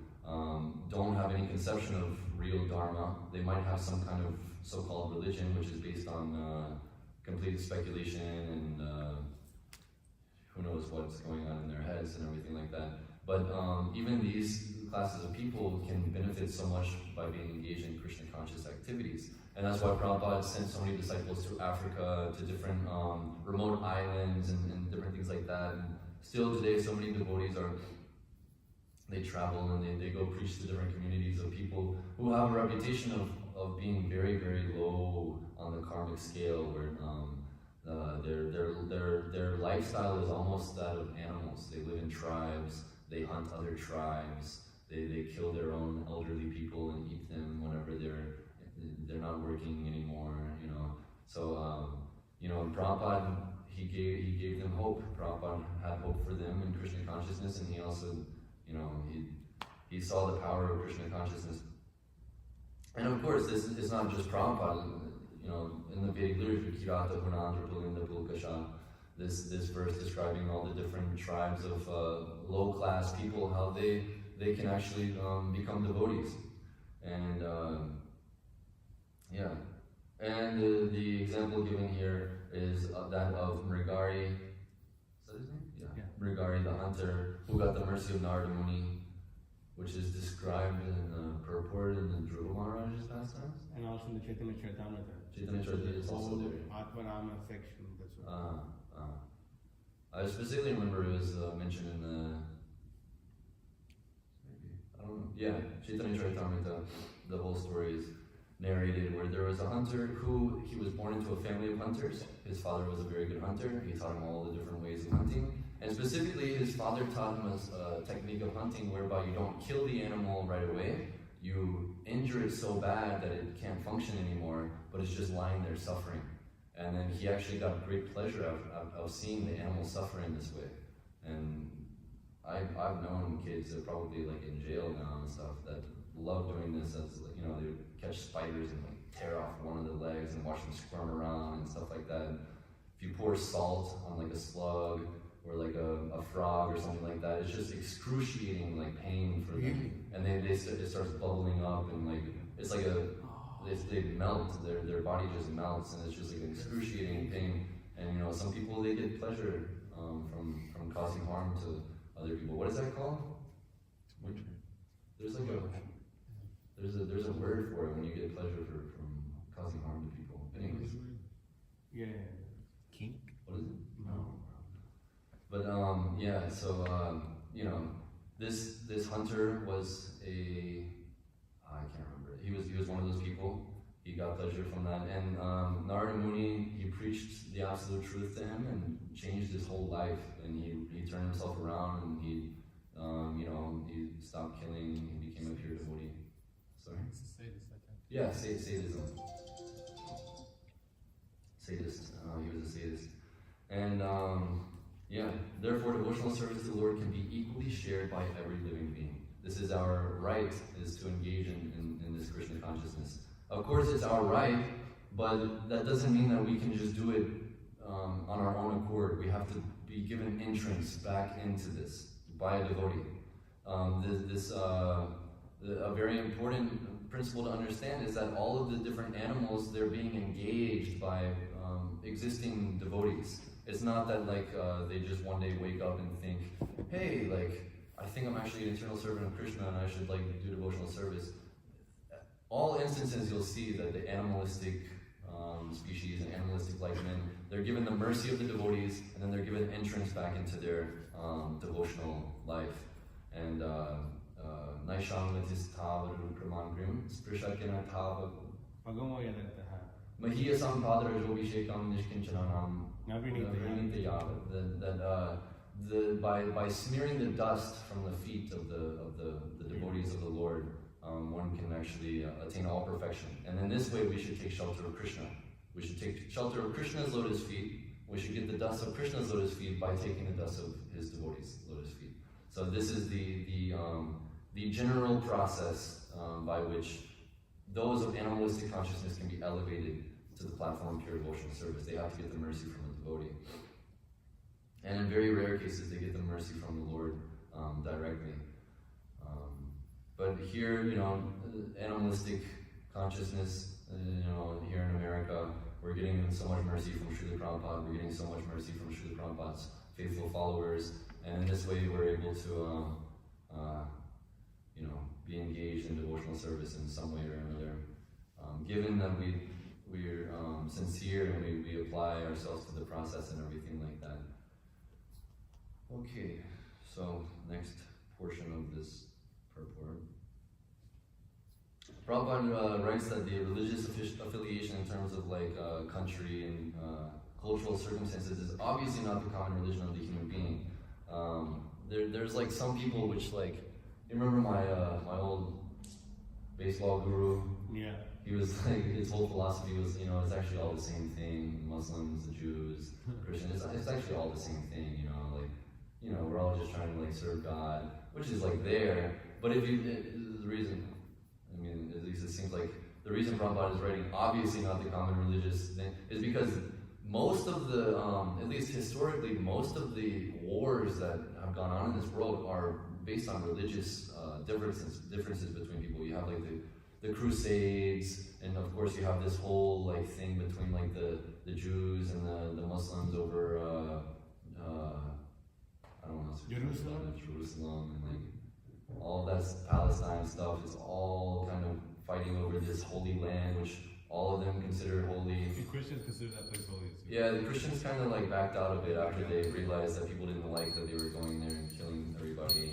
don't have any conception of real Dharma. They might have some kind of so-called religion which is based on complete speculation and who knows what's going on in their heads and everything like that. But even these classes of people can benefit so much by being engaged in Krishna conscious activities. And that's why Prabhupada sent so many disciples to Africa, to different remote islands and different things like that. And still today, so many devotees they travel and they go preach to different communities of people who have a reputation of being very, very low on the karmic scale, where their lifestyle is almost that of animals. They live in tribes. They hunt other tribes. They kill their own elderly people and eat them whenever they're not working anymore. So Prabhupada, he gave them hope. Prabhupada had hope for them in Krishna consciousness, and he also, he saw the power of Krishna consciousness. And of course, this is not just Prabhupada. In the Vedic literature, Kirata, Hunandra, Pulinda, Pulkasha, this verse describing all the different tribes of low-class people, how they can actually become devotees. And and the example given here is that of Mrigari. Is that his name? Yeah. Mrigari, the hunter, who got the mercy of Narada Muni, which is described in the purport in the Dhruva Maharaj's pastimes. And also in the Chaitanya Charitamrita. Chaitanya Charitamrita is also there. Atmarama section, that's what. I specifically remember it was mentioned in the, Chaitanya Charitamrita. The whole story is narrated where there was a hunter who, he was born into a family of hunters. His father was a very good hunter. He taught him all the different ways of hunting. And specifically, his father taught him a technique of hunting whereby you don't kill the animal right away. You injure it so bad that it can't function anymore, but it's just lying there suffering. And then he actually got great pleasure of seeing the animal suffer in this way. And I've known kids that are probably like in jail now and stuff that love doing this. As they would catch spiders and like tear off one of the legs and watch them squirm around and stuff like that. If you pour salt on like a slug or like a frog or something like that, it's just excruciating like pain for them. And it starts bubbling up and like it's like they melt, their body just melts, and it's just like an excruciating pain. And some people, they get pleasure from causing harm to other people. What is that called? There's like there's a word for it when you get pleasure from causing harm to people. Anyways. Yeah. Kink? What is it? No. But this hunter was I can't remember. He was one of those people. He got pleasure from that. And Narada Muni, he preached the absolute truth to him and changed his whole life. And he turned himself around and he stopped killing. He became a pure devotee. Sorry. Yeah, sadism. Sadist. He was a sadist. And therefore devotional service to the Lord can be equally shared by every living being. This is our right, is to engage in this Krishna consciousness. Of course it's our right, but that doesn't mean that we can just do it on our own accord. We have to be given entrance back into this by a devotee. A very important principle to understand is that all of the different animals, they're being engaged by existing devotees. It's not that they just one day wake up and think, hey, I think I'm actually an eternal servant of Krishna and I should do devotional service. All instances you'll see that the animalistic species and animalistic like men, they're given the mercy of the devotees and then they're given entrance back into their devotional life. And Naishanglatis Tava Rukramangrim, Sprishakina Tava Mahiya Sampadra Jobishekam Nishkinchananam that by smearing the dust from the feet of the devotees of the Lord, one can actually attain all perfection. And in this way, we should take shelter of Krishna. We should take shelter of Krishna's lotus feet. We should get the dust of Krishna's lotus feet by taking the dust of his devotees' lotus feet. So this is the general process by which those of animalistic consciousness can be elevated to the platform of pure devotional service. They have to get the mercy from the devotee. And in very rare cases, they get the mercy from the Lord directly. But here, animalistic consciousness, here in America, we're getting so much mercy from Srila Prabhupada, we're getting so much mercy from Srila Prabhupada's faithful followers, and in this way we're able to, be engaged in devotional service in some way or another. Given that we're sincere and we apply ourselves to the process and everything like that. Okay, so next portion of this purport. Prabhupada writes that the religious affiliation in terms of country and cultural circumstances is obviously not the common religion of the human being. There's some people which you remember my baseball guru. Yeah. He was like, his whole philosophy was, it's actually all the same thing. Muslims, the Jews, Christians, it's actually all the same thing, we're all just trying to like serve God, which is like there. But the reason, at least it seems like the reason Prabhupada is writing, obviously not the common religious thing, is because most of the, at least historically, most of the wars that have gone on in this world are based on religious differences between people. You have like the Crusades, and of course you have this whole like thing between like the Jews and the Muslims over I don't know how to Jerusalem, and like all that's Palestine stuff. It's all kind of fighting over this holy land, which all of them consider holy. The Christians consider that place holy too. Yeah, the Christians kind of like backed out a bit after they realized that people didn't like that they were going there and killing everybody.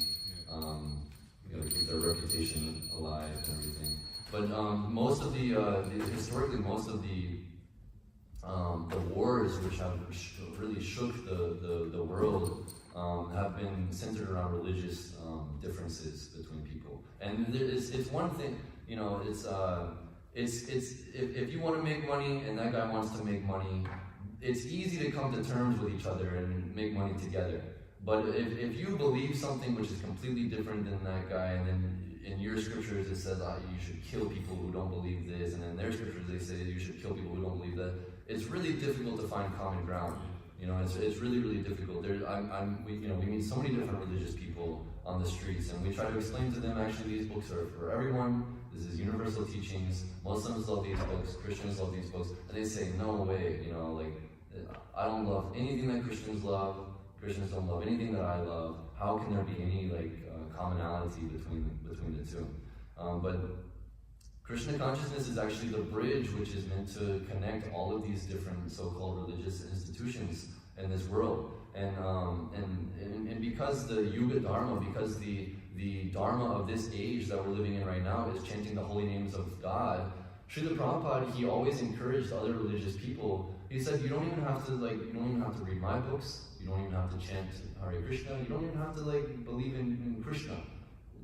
Keep their reputation alive and everything. But historically, most of the wars which have really shook the world have been centered around religious differences between people. And it's one thing, if you want to make money and that guy wants to make money, it's easy to come to terms with each other and make money together. But if you believe something which is completely different than that guy, and then in your scriptures it says you should kill people who don't believe this, and in their scriptures they say you should kill people who don't believe that, it's really difficult to find common ground. It's really, really difficult. We meet so many different religious people on the streets, and we try to explain to them, actually, these books are for everyone. This is universal teachings. Muslims love these books. Christians love these books. And they say, no way, I don't love anything that Christians love. Christians don't love anything that I love. How can there be any commonality between the two? But Krishna consciousness is actually the bridge which is meant to connect all of these different so-called religious institutions in this world. And because the Yuga Dharma, because the Dharma of this age that we're living in right now is chanting the holy names of God, Srila Prabhupada, he always encouraged other religious people. He said, you don't even have to read my books. You don't even have to chant Hare Krishna. You don't even have to believe in Krishna.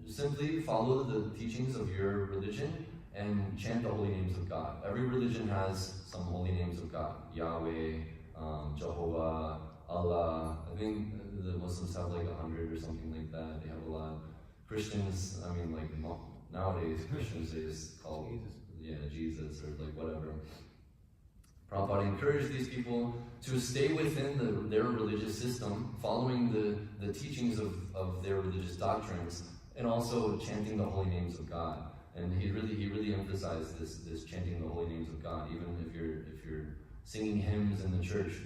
Simply follow the teachings of your religion and chant the holy names of God. Every religion has some holy names of God. Yahweh, Jehovah, Allah. I think the Muslims have 100 or something like that. They have a lot. Christians, nowadays Christians they just call Jesus or whatever. Prabhupada encouraged these people to stay within their religious system, following the teachings of their religious doctrines, and also chanting the holy names of God. And he really emphasized this chanting the holy names of God, even if you're singing hymns in the church.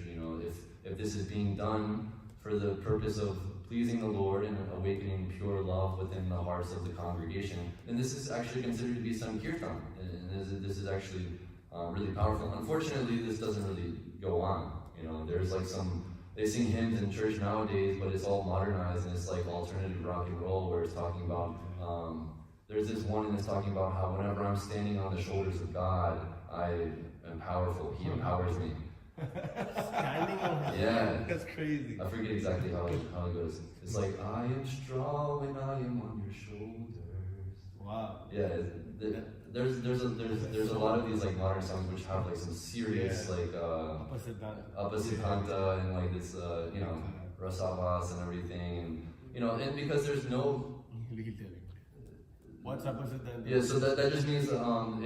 If this is being done for the purpose of pleasing the Lord and awakening pure love within the hearts of the congregation, then this is actually considered to be sankirtan, and this is actually really powerful. Unfortunately, this doesn't really go on. There's they sing hymns in church nowadays, but it's all modernized and it's like alternative rock and roll, where it's talking about, there's this one that's talking about how whenever I'm standing on the shoulders of God, I am powerful. He empowers me. Standing on Yeah. That's crazy. I forget exactly how it goes. It's like, I am strong when I am on your shoulders. Wow. Yeah, there's a lot of these modern songs which have some serious apasiddhanta and this rasavas and everything, and because there's no. What's apasiddhanta? Yeah, so that just means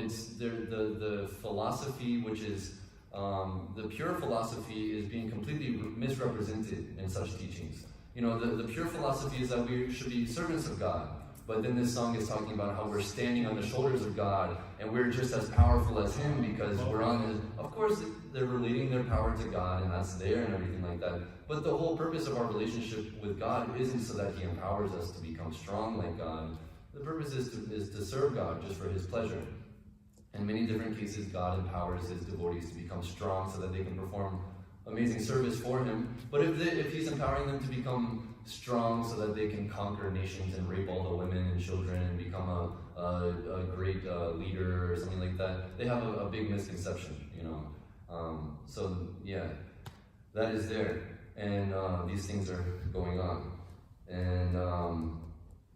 it's the philosophy which is the pure philosophy is being completely misrepresented in such teachings. The pure philosophy is that we should be servants of God. But then this song is talking about how we're standing on the shoulders of God and we're just as powerful as Him because we're on His. Of course, they're relating their power to God and that's there and everything like that. But the whole purpose of our relationship with God isn't so that He empowers us to become strong like God. The purpose is to serve God just for His pleasure. In many different cases, God empowers His devotees to become strong so that they can perform amazing service for Him. But if He's empowering them to become strong so that they can conquer nations and rape all the women and children and become a great leader or something like that, they have a big misconception, So yeah, that is there, and these things are going on, and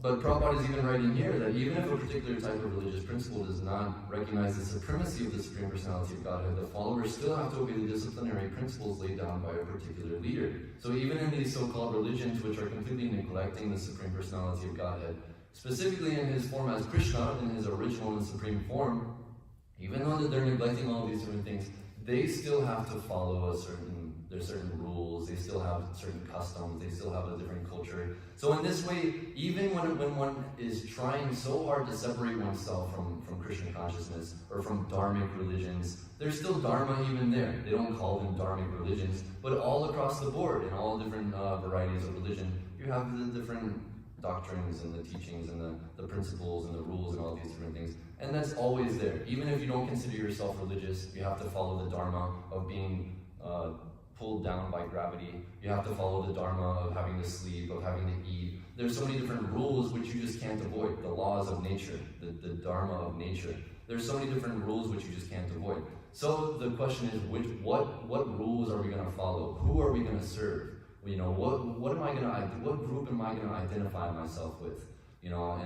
But Prabhupada is even writing here that even if a particular type of religious principle does not recognize the supremacy of the Supreme Personality of Godhead, the followers still have to obey the disciplinary principles laid down by a particular leader. So even in these so-called religions which are completely neglecting the Supreme Personality of Godhead, specifically in his form as Krishna, in his original and supreme form, even though that they're neglecting all these different things, they still have to follow there's certain rules, they still have certain customs, they still have a different culture. So in this way, even when one is trying so hard to separate oneself from Krishna consciousness or from dharmic religions, there's still dharma even there. They don't call them dharmic religions, but all across the board, in all different varieties of religion, you have the different doctrines and the teachings and the principles and the rules and all these different things. And that's always there. Even if you don't consider yourself religious, you have to follow the dharma of being pulled down by gravity. You have to follow the dharma of having to sleep, of having to eat. There's so many different rules which you just can't avoid. The laws of nature, the dharma of nature. There's so many different rules which you just can't avoid. So the question is, what rules are we going to follow? Who are we going to serve? You know, what group am I going to identify myself with? You know,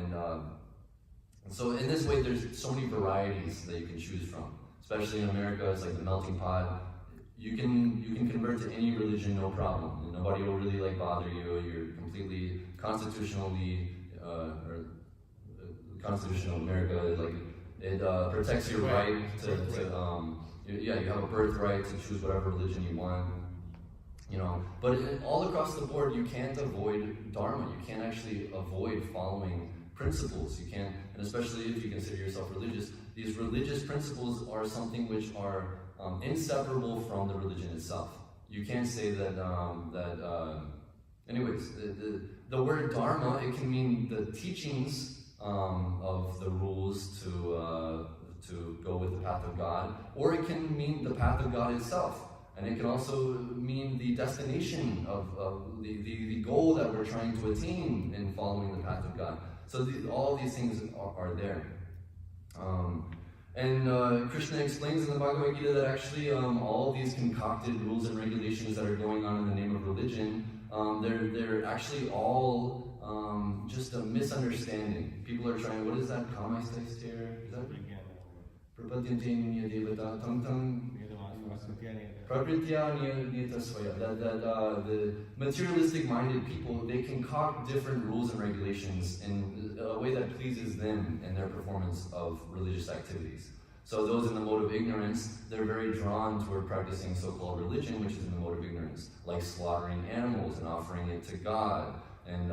and so in this way, there's so many varieties that you can choose from. Especially in America, it's like the melting pot. You can convert to any religion, no problem. And nobody will really like bother you. You're completely constitutionally, constitutional America, like it protects your right you have a birthright to choose whatever religion you want. You know, but all across the board, you can't avoid dharma. You can't actually avoid following principles. You can't, and especially if you consider yourself religious, these religious principles are something which are inseparable from the religion itself. You can't say that, anyways, the word dharma, it can mean the teachings of the rules to go with the path of God, or it can mean the path of God itself. And it can also mean the destination of the goal that we're trying to attain in following the path of God. So all these things are there. And Krishna explains in the Bhagavad Gita that actually all these concocted rules and regulations that are going on in the name of religion, they're actually all just a misunderstanding. People are trying, what is that Kamais text here? Is that Prapadyantenya Devata Tam Tam Prakritya Niyatasvaya. That the materialistic minded people, they concoct different rules and regulations in a way that pleases them in their performance of religious activities. So those in the mode of ignorance, they're very drawn toward practicing so-called religion, which is in the mode of ignorance, like slaughtering animals and offering it to God, and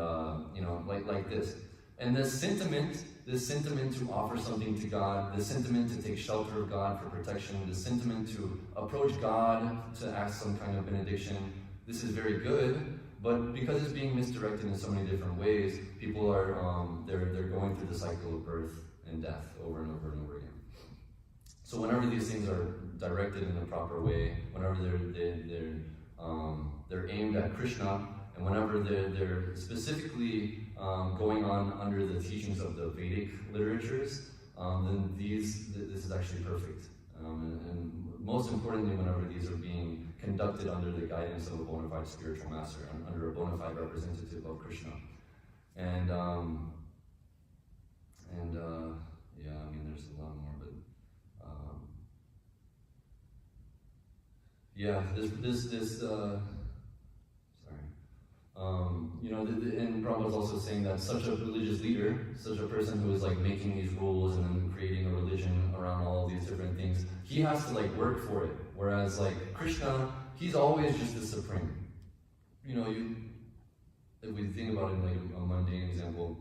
like this. And this sentiment to offer something to God, the sentiment to take shelter of God for protection, the sentiment to approach God to ask some kind of benediction, this is very good, but because it's being misdirected in so many different ways, people are they're going through the cycle of birth and death over and over and over again. So whenever these things are directed in the proper way, whenever they're aimed at Krishna, and whenever they're specifically going on under the teachings of the Vedic literatures, then this is actually perfect. And most importantly, whenever these are being conducted under the guidance of a bona fide spiritual master, under a bona fide representative of Krishna. And there's a lot more, but and Prabhupada's also saying that such a religious leader, such a person who is like making these rules and then creating a religion around all these different things, he has to like work for it. Whereas like Krishna, he's always just the supreme. If we think about it in like a mundane example,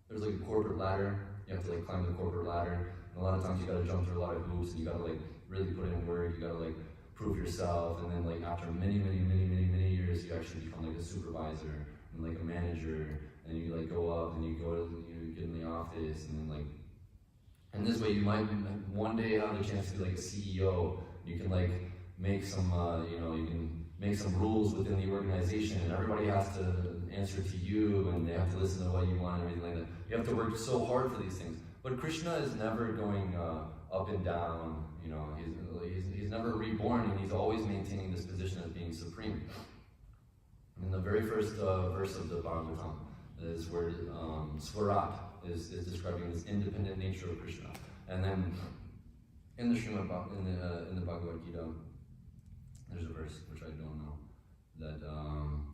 there's like a corporate ladder. You have to like climb the corporate ladder. And a lot of times you gotta jump through a lot of hoops and you gotta like really put in work. You gotta like prove yourself, and then like after many years, you actually become like a supervisor and like a manager, and you like go up and you get in the office, and then and this way you might one day have the chance to be like a CEO. You can like make some you can make some rules within the organization, and everybody has to answer to you, and they have to listen to what you want and everything like that. You have to work so hard for these things. But Krishna is never going up and down. He's never reborn, and he's always maintaining this position as being supreme. In the very first verse of the Bhagavatam, This word swarat is describing this independent nature of Krishna. And then in the in the Bhagavad Gita, there's a verse which I don't know that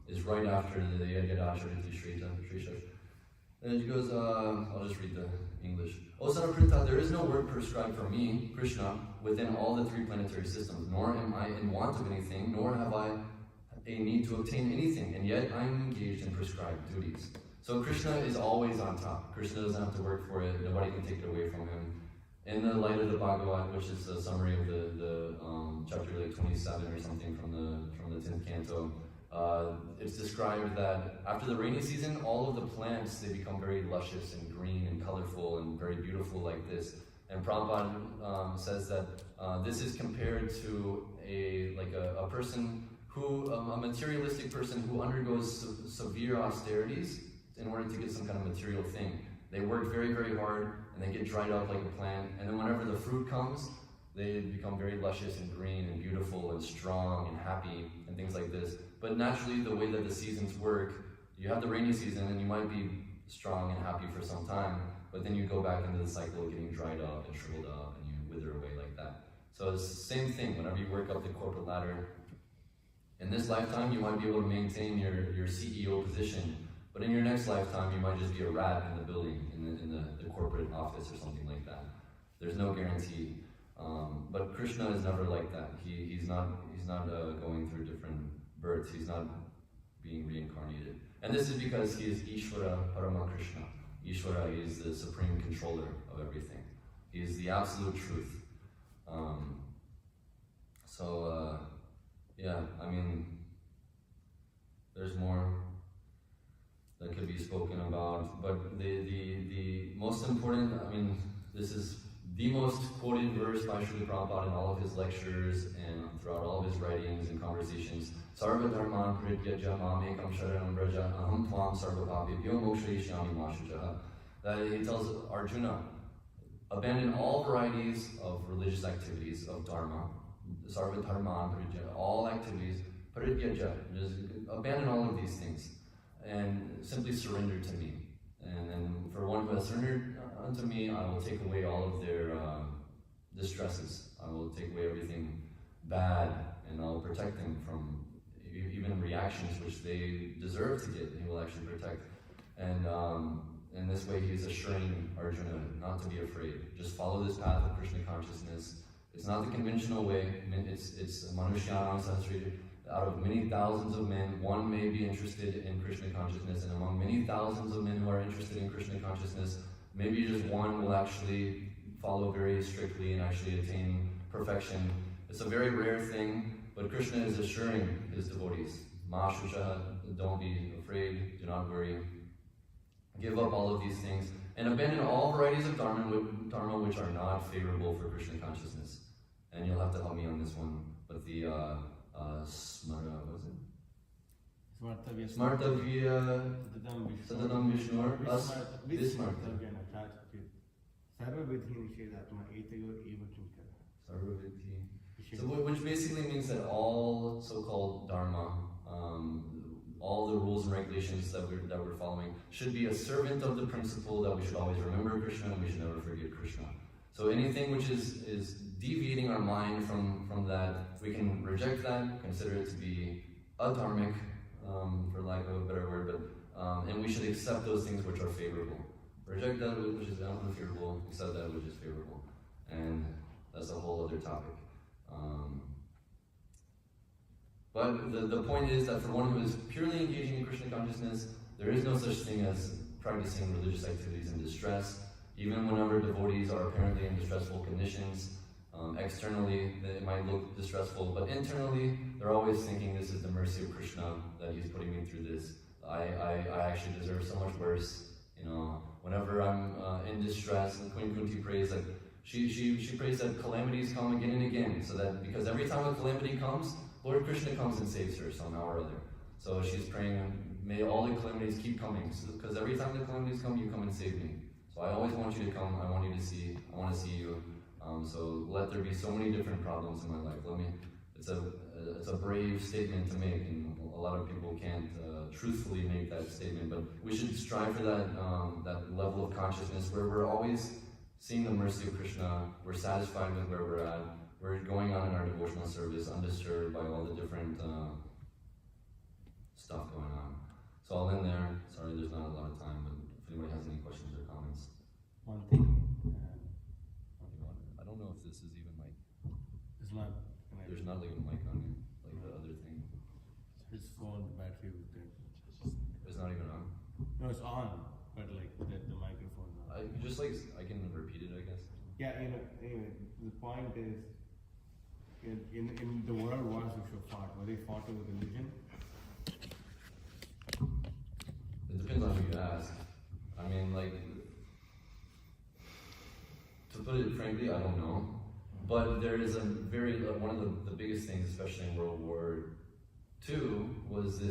is right after the Yadachariti Shrita. And it goes, I'll just read the English. O son of Pritha, there is no word prescribed for me, Krishna, within all the three planetary systems, nor am I in want of anything, nor have I a need to obtain anything, and yet I am engaged in prescribed duties. So Krishna is always on top. Krishna doesn't have to work for it. Nobody can take it away from him. In the light of the Bhagavad, which is a summary of the chapter like 27 or something from the 10th canto, it's described that after the rainy season, all of the plants, they become very luscious and green and colorful and very beautiful like this. And Prabhupada says that this is compared to a person who, a materialistic person who undergoes severe austerities in order to get some kind of material thing. They work very, very hard and they get dried up like a plant, and then whenever the fruit comes, they become very luscious and green and beautiful and strong and happy and things like this. But naturally, the way that the seasons work, you have the rainy season and you might be strong and happy for some time, but then you go back into the cycle of getting dried up and shriveled up and you wither away like that. So it's the same thing whenever you work up the corporate ladder. In this lifetime, you might be able to maintain your CEO position, but in your next lifetime, you might just be a rat in the building, in the corporate office or something like that. There's no guarantee. But Krishna is never like that. He's not going through different births. He's not being reincarnated. And this is because he is Ishvara Parama Krishna. Ishvara is the supreme controller of everything. He is the absolute truth. Yeah, I mean, there's more that could be spoken about, but the most important, I mean, this is the most quoted verse by Srila Prabhupada in all of his lectures and throughout all of his writings and conversations. Sarva dharman prityaja mamekam sharanam braja aham tvam sarva papibhyo mokshayishyami ma shuchaha. That he tells Arjuna, abandon all varieties of religious activities of dharma, sarva dharman prityaja, all activities, prityaja, just abandon all of these things and simply surrender to me. And then for one who has surrendered unto me, I will take away all of their distresses. I will take away everything bad, and I will protect them from even reactions which they deserve to get. He will actually protect. And in this way, he is assuring Arjuna not to be afraid. Just follow this path of Krishna consciousness. It's not the conventional way. It's Manushyanam Sahasrita. Out of many thousands of men, one may be interested in Krishna consciousness, and among many thousands of men who are interested in Krishna consciousness, maybe just one will actually follow very strictly and actually attain perfection. It's a very rare thing, but Krishna is assuring his devotees, Ma Shusha, don't be afraid, do not worry. Give up all of these things, and abandon all varieties of dharma which are not favorable for Krishna consciousness. And you'll have to help me on this one, but the Smartavya Satatam Vishnur Vismartavya So which basically means that all so-called dharma, all the rules and regulations that we're following should be a servant of the principle that we should always remember Krishna and we should never forget Krishna. So anything which is deviating our mind from that, we can reject that, consider it to be adharmic, for lack of a better word, but and we should accept those things which are favorable. Reject that which is unfavorable, accept that which is favorable. And that's a whole other topic. But the point is that for one who is purely engaging in Krishna consciousness, there is no such thing as practicing religious activities in distress. Even whenever devotees are apparently in distressful conditions, externally they might look distressful, but internally they're always thinking, this is the mercy of Krishna that he's putting me through this. I actually deserve so much worse. You know, whenever I'm in distress, and Queen Kunti prays that she prays that calamities come again and again, so that because every time a calamity comes, Lord Krishna comes and saves her somehow or other. So she's praying, may all the calamities keep coming, because every time the calamities come, you come and save me. So I always want you to come, I want to see you. So let there be so many different problems in my life. it's a brave statement to make, and a lot of people can't truthfully make that statement. But we should strive for that level of consciousness where we're always seeing the mercy of Krishna. We're satisfied with where we're at. We're going on in our devotional service, undisturbed by all the different stuff going on. So I'll end there. Sorry, there's not a lot of time, but if anybody has any questions or comments. One thing, I don't know if this is even like, it's not. there's not like a mic on here, like the other thing. His phone battery was there. It's not even on. No, it's on, but like the microphone. I just like, I can repeat it, I guess. Yeah, anyway, the point is, in the world wars which were fought, were they fought over religion? It depends on who you ask. I mean, like, to put it frankly, I don't know. But there is a very, one of the biggest things, especially in World War II, was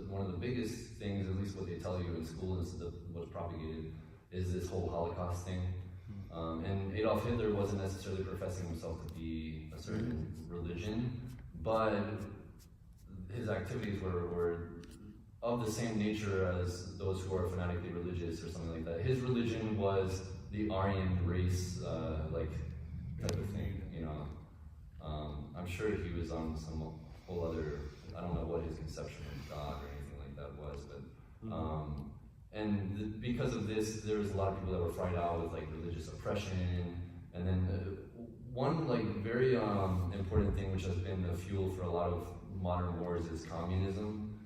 one of the biggest things, at least what they tell you in school, and what's propagated, is this whole Holocaust thing. And Adolf Hitler wasn't necessarily professing himself to be a certain religion, but his activities were of the same nature as those who are fanatically religious or something like that. His religion was the Aryan race, like, type of thing, you know. I'm sure he was on some whole other, I don't know what his conception of God or anything like that was, but because of this, there was a lot of people that were fried out with like religious oppression. And then one like very important thing which has been the fuel for a lot of modern wars is communism,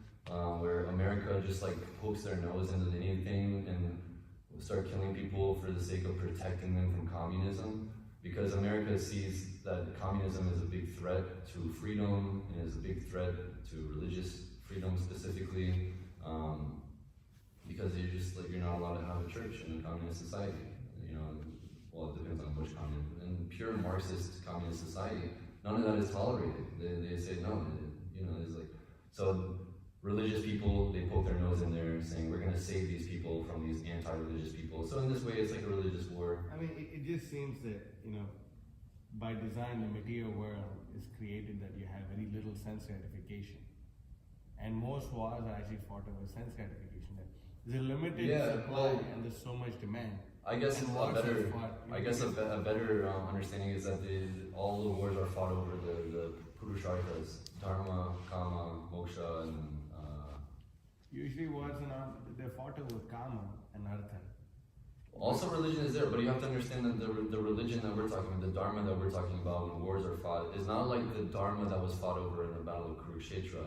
where America just like pokes their nose into anything and start killing people for the sake of protecting them from communism. Because America sees that communism is a big threat to freedom and is a big threat to religious freedom specifically. Because you're not allowed to have a church in a communist society. You know, well, it depends on which communist. In pure Marxist communist society, none of that is tolerated. They say no. It's like, so religious people, they poke their nose in there saying we're going to save these people from these anti-religious people. So in this way, it's like a religious war. I mean, it just seems that, by design, the material world is created that you have very little sense gratification. And most wars are actually fought over sense gratification. There's a limited supply and there's so much demand. I guess a better understanding is that all the wars are fought over the Purusharthas, Dharma, Kama, Moksha, and usually wars they're fought over Kama and Artha. Also religion is there, but you have to understand that the religion that we're talking about, the Dharma that we're talking about when wars are fought, is not like the Dharma that was fought over in the Battle of Kurukshetra,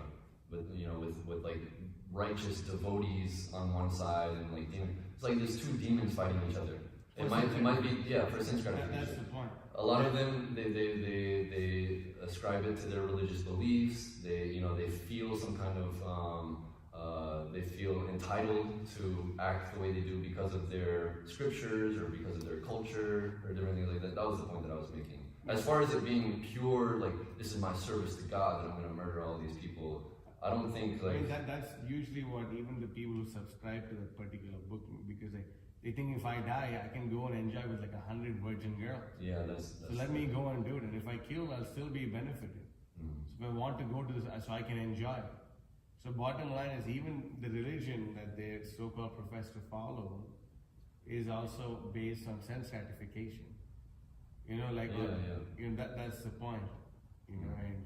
with like righteous devotees on one side and like demons. It's like there's two demons fighting each other. It might be for sense gratification. That's the point. A lot of them they ascribe it to their religious beliefs. They feel some kind of they feel entitled to act the way they do because of their scriptures or because of their culture or different things like that. That was the point that I was making. As far as it being pure, like this is my service to God that I'm going to murder all these people. I don't think like that's usually what even the people who subscribe to that particular book, because they think if I die I can go and enjoy with like 100 virgin girls. Yeah, that's so let me go and do it, and if I kill I'll still be benefited. So if I want to go to this, so I can enjoy. So bottom line is even the religion that they so-called profess to follow is also based on sense gratification. That's the point. And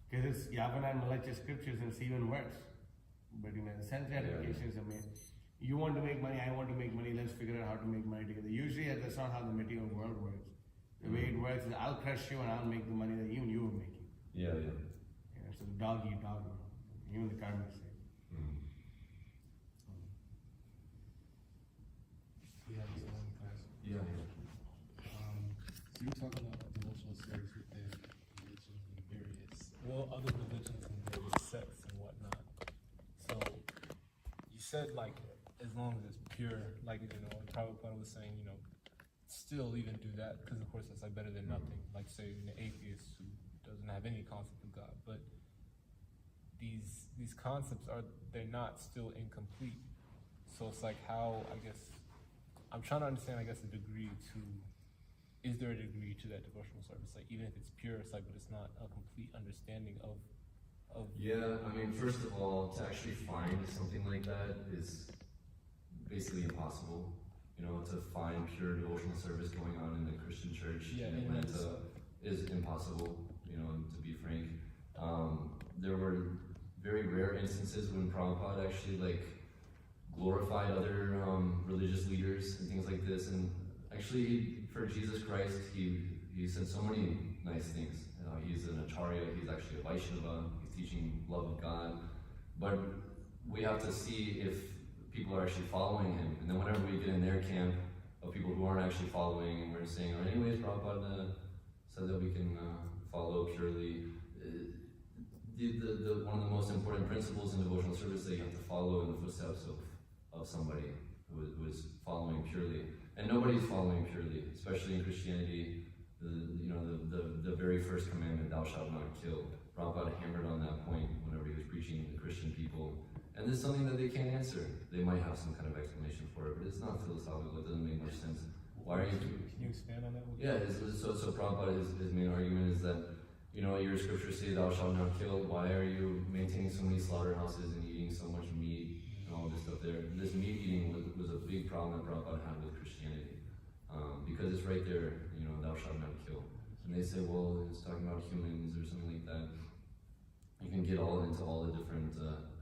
because it's Yavana and Malacha scriptures and it's even worse. But the sense gratification is amazing. You want to make money, I want to make money, let's figure out how to make money together. Usually that's not how the material world works. The way it works is I'll crush you and I'll make the money that even you were making. Yeah. So the dog eat dog world. Even the karmic side. Yeah. So you were talking about devotional service within religions and other religions and various sects and whatnot. So you said like as long as it's pure, like Prabhupada was saying, still even do that because of course that's like better than nothing. Like say an atheist who doesn't have any concept of God, but these concepts they're not still incomplete. So it's like how, I guess, I'm trying to understand, I guess, the degree to is there a degree to that devotional service? Like even if it's pure, it's like, but it's not a complete understanding of. Yeah, I mean, first of all, to actually find something like that is basically impossible. You know, to find pure devotional service going on in the Christian church in Atlanta is impossible, you know, to be frank. There were very rare instances when Prabhupada actually like glorified other religious leaders and things like this. And actually, for Jesus Christ, he said so many nice things. He's an Acharya, he's actually a Vaishnava, he's teaching love of God. But we have to see if people are actually following him. And then whenever we get in their camp of people who aren't actually following, and we're saying, oh, anyways, Prabhupada said that we can follow purely. One of the most important principles in devotional service is that you have to follow in the footsteps of somebody who is following purely. And nobody's following purely, especially in Christianity. The very first commandment, thou shalt not kill. Prabhupada hammered on that point whenever he was preaching to Christian people. And this is something that they can't answer. They might have some kind of explanation for it, but it's not philosophical. It doesn't make much sense. Why are you? Can you expand on that? Yeah. So Prabhupada, his main argument is that, you know, your scriptures say thou shalt not kill. Why are you maintaining so many slaughterhouses and eating so much meat and all this stuff there? This meat eating was a big problem that Prabhupada had with Christianity, because it's right there. You know, thou shalt not kill. And they say, well, it's talking about humans or something like that. You can get all into all the different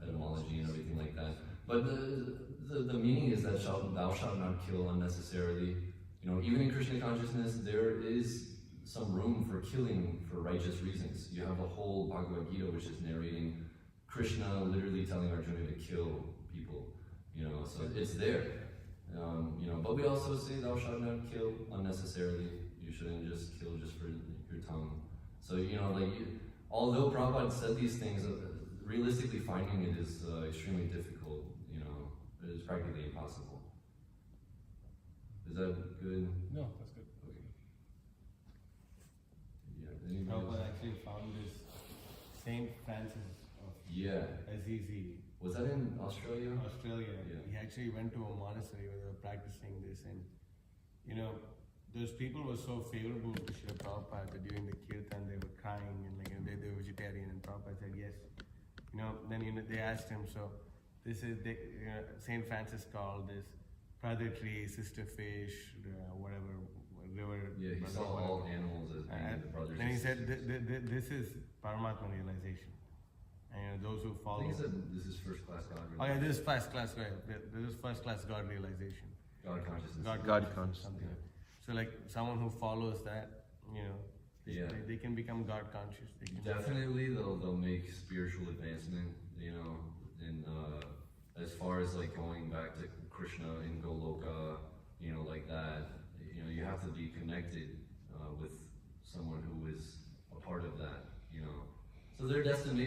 etymology and everything like that. But the meaning is that thou shalt not kill unnecessarily. You know, even in Krishna consciousness, there is some room for killing for righteous reasons. You have a whole Bhagavad Gita which is narrating Krishna literally telling Arjuna to kill people. You know, so it's there. You know, but we also say thou shalt not kill unnecessarily. You shouldn't just kill just for your tongue. So, you know, like, although Prabhupada said these things, realistically finding it is extremely difficult. You know, it is practically impossible. Is that good? No, that's good. Okay. Yeah. Anybody Prabhupada else? actually found this Saint Francis of Assisi, Was that in Australia? Australia. Yeah. He actually went to a monastery where they were practicing this, and you know, those people were so favorable to Srila Prabhupada that during the kirtan they were crying and like, they were vegetarian, and Prabhupada said yes. You know, then they asked him, so this is Saint Francis called this brother tree, sister fish, whatever river. Yeah, he saw all animals as being the brothers. And he and said sisters. this is Paramatma realization. And you know, those who I follow. think he said this is first class God. Oh yeah, this is first class God. This is first class God realization. God consciousness. God consciousness. Something. So like someone who follows that, you know, they can become God conscious. They can Definitely, they'll make spiritual advancement. You know, and as far as like going back to Krishna in Goloka, you know, like that. You know, you have to be connected with someone who is a part of that. You know, so they're destined.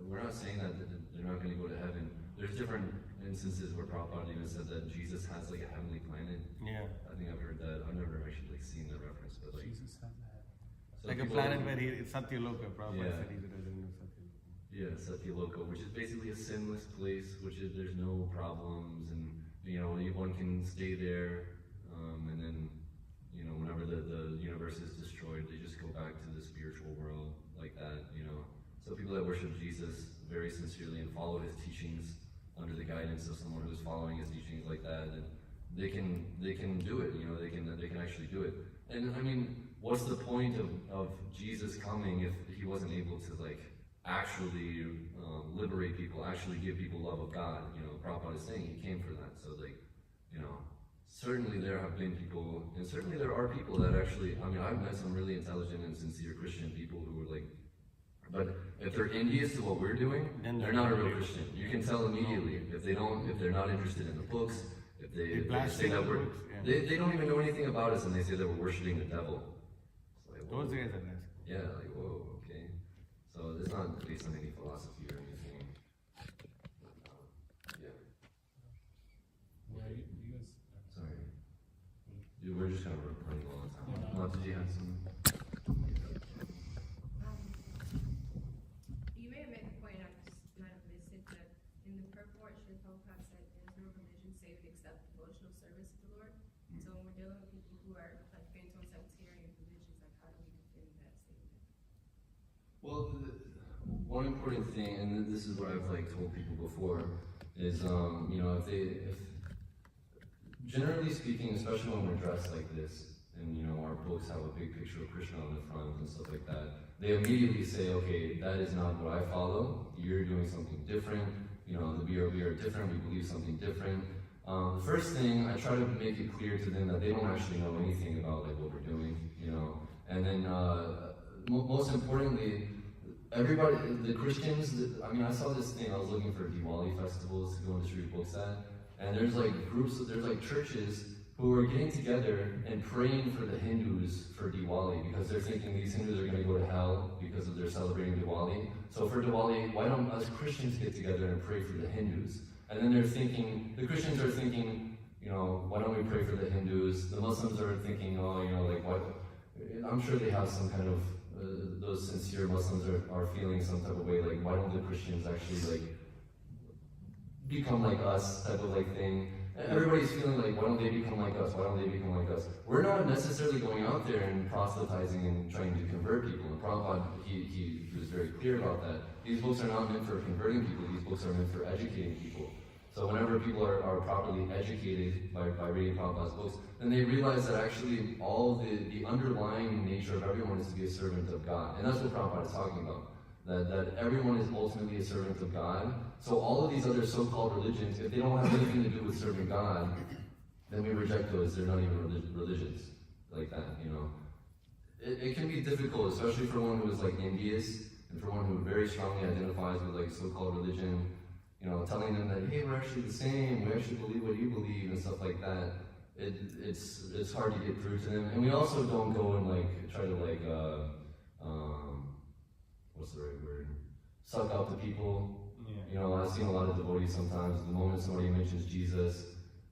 We're not saying that they're not going to go to heaven. There's different instances where Prabhupada even said that Jesus has like a heavenly planet. Yeah. I think I've heard that. I've never actually like seen the reference, but like Jesus has that. so Like a people- planet where it's Satyaloka. Prabhupada Yeah. said he's a resident of Satyaloka. Yeah, Satyaloka, which is basically a sinless place, which is there's no problems, and you know one can stay there, and then you know whenever the universe is destroyed, they just go back to the spiritual world like that. You know, so people that worship Jesus very sincerely and follow his teachings under the guidance of someone who's following his teachings like that, and they can do it. You know, they can actually do it. And I mean, what's the point of Jesus coming if he wasn't able to like actually liberate people, actually give people love of God? You know, Prabhupada is saying he came for that. So like, you know, certainly there have been people, and certainly there are people that actually, I mean, I've met some really intelligent and sincere Christian people who are like, but if they're envious to what we're doing, then they're not a real Christian. You can tell immediately if they're not interested in the books, if they say that we're, they don't even know anything about us, and they say that we're worshiping the devil. It's like, Those guys are nice. yeah, like whoa, okay. So it's not based on any philosophy or anything. Yeah. Yeah, you guys. Sorry. Dude, we're just kind of running low on time. Not did you have some? You may have made the point, I just might have missed it, that in the purport, Srila Prabhupada said there's no religion save except devotional service to the Lord. So when we're dealing with people who are like bent on one important thing, and this is what I've like told people before, is if generally speaking, especially when we're dressed like this, and our books have a big picture of Krishna on the front and stuff like that, they immediately say, okay, that is not what I follow. You're doing something different. We are different. We believe something different. The first thing, I try to make it clear to them that they don't actually know anything about like what we're doing, And then most importantly, everybody, the Christians. I saw this thing. I was looking for Diwali festivals to go and distribute books at, and there's like there's like churches who are getting together and praying for the Hindus for Diwali because they're thinking these Hindus are going to go to hell because of their celebrating Diwali. So for Diwali, why don't us Christians get together and pray for the Hindus? And then the Christians are thinking, why don't we pray for the Hindus? The Muslims are thinking, what? I'm sure they have some kind of, those sincere Muslims are feeling some type of way, like, why don't the Christians actually, like, become like us type of, like, thing? And everybody's feeling like, why don't they become like us? Why don't they become like us? We're not necessarily going out there and proselytizing and trying to convert people. And Prabhupada, he was very clear about that. These books are not meant for converting people. These books are meant for educating people. So whenever people are properly educated by reading Prabhupada's books, then they realize that actually all the underlying nature of everyone is to be a servant of God. And that's what Prabhupada is talking about. That everyone is ultimately a servant of God. So all of these other so-called religions, if they don't have anything to do with serving God, then we reject those. They're not even religions like that, It can be difficult, especially for one who is like envious, and for one who very strongly identifies with like so-called religion, telling them that, hey, we're actually the same, we actually believe what you believe and stuff like that. It's hard to get through to them. And we also don't go and like try to like what's the right word? Suck out the people. Yeah. I've seen a lot of devotees sometimes, the moment somebody mentions Jesus,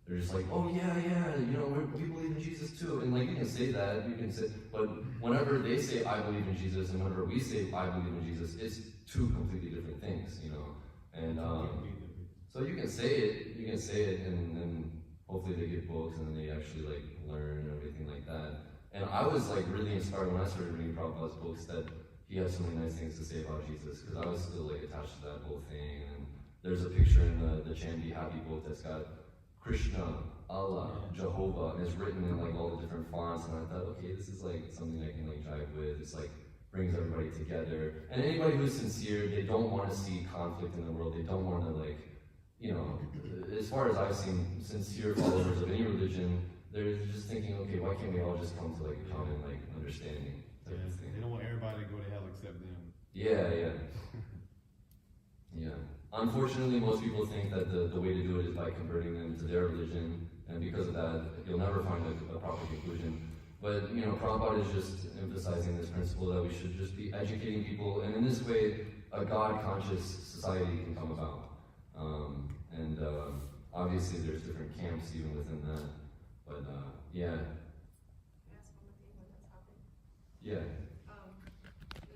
they're just like, oh yeah, we believe in Jesus too. And like, you can say that, but whenever they say I believe in Jesus, and whenever we say I believe in Jesus, it's two completely different things, And so you can say it, and then hopefully they get books, and then they actually like learn and everything like that. And I was like really inspired when I started reading Prabhupada's books that he has so many nice things to say about Jesus, because I was still like attached to that whole thing. And there's a picture in the Chandi Happy book that's got Krishna, Allah, Jehovah, and it's written in like all the different fonts. And I thought, okay, this is like something I can like jive with. It's like brings everybody together. And anybody who's sincere, they don't want to see conflict in the world. They don't want to like, as far as I've seen, sincere followers of any religion, they're just thinking, okay, why can't we all just come to like a common like understanding? They don't want everybody to go to hell except them. Yeah. Unfortunately, most people think that the way to do it is by converting them to their religion, and because of that, you'll never find a proper conclusion. But, Prabhupada is just emphasizing this principle that we should just be educating people, and in this way, a God-conscious society can come about. Obviously there's different camps even within that, but, yeah. Can I ask one more thing on that topic? Yeah.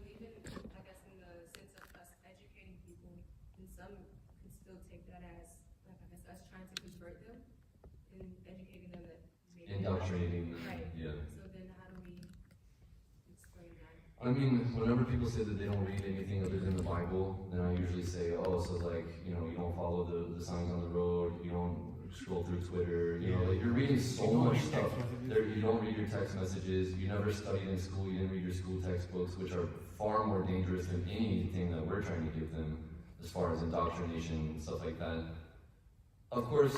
Even, I guess, in the sense of us educating people, and some can still take that as, like, I guess, us trying to convert them and educating them that maybe Indoctrinating them. Right. Yeah. So then how do we explain that? Whenever people say that they don't read anything other than the Bible, then I usually say, so like, you don't follow the signs on the road, you don't scroll through Twitter, like you're reading so much stuff. You don't read your text messages, you never studied in school, you didn't read your school textbooks, which are far more dangerous than anything that we're trying to give them as far as indoctrination and stuff like that. Of course,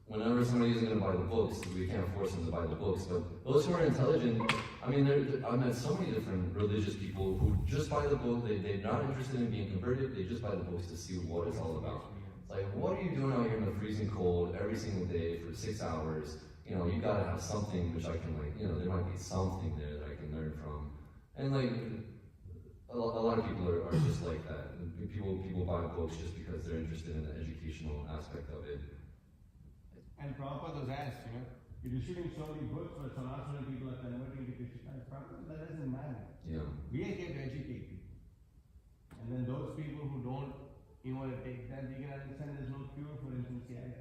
whenever somebody isn't going to buy the books, we can't force them to buy the books, but those who are intelligent, I've met so many different religious people who just buy the book, they're not interested in being converted, they just buy the books to see what it's all about. It's like, what are you doing out here in the freezing cold every single day for 6 hours? You gotta have something which I can there might be something there that I can learn from. And like, a lot of people are just like that. People buy books just because they're interested in the educational aspect of it. And Prabhupada was asked, you're distributing so many books, but so not so many people are converting to Krishna. Prabhupada, that doesn't matter. Yeah. We are here to educate people. And then those people who don't want to take that, they can understand there's no cure for insincerity.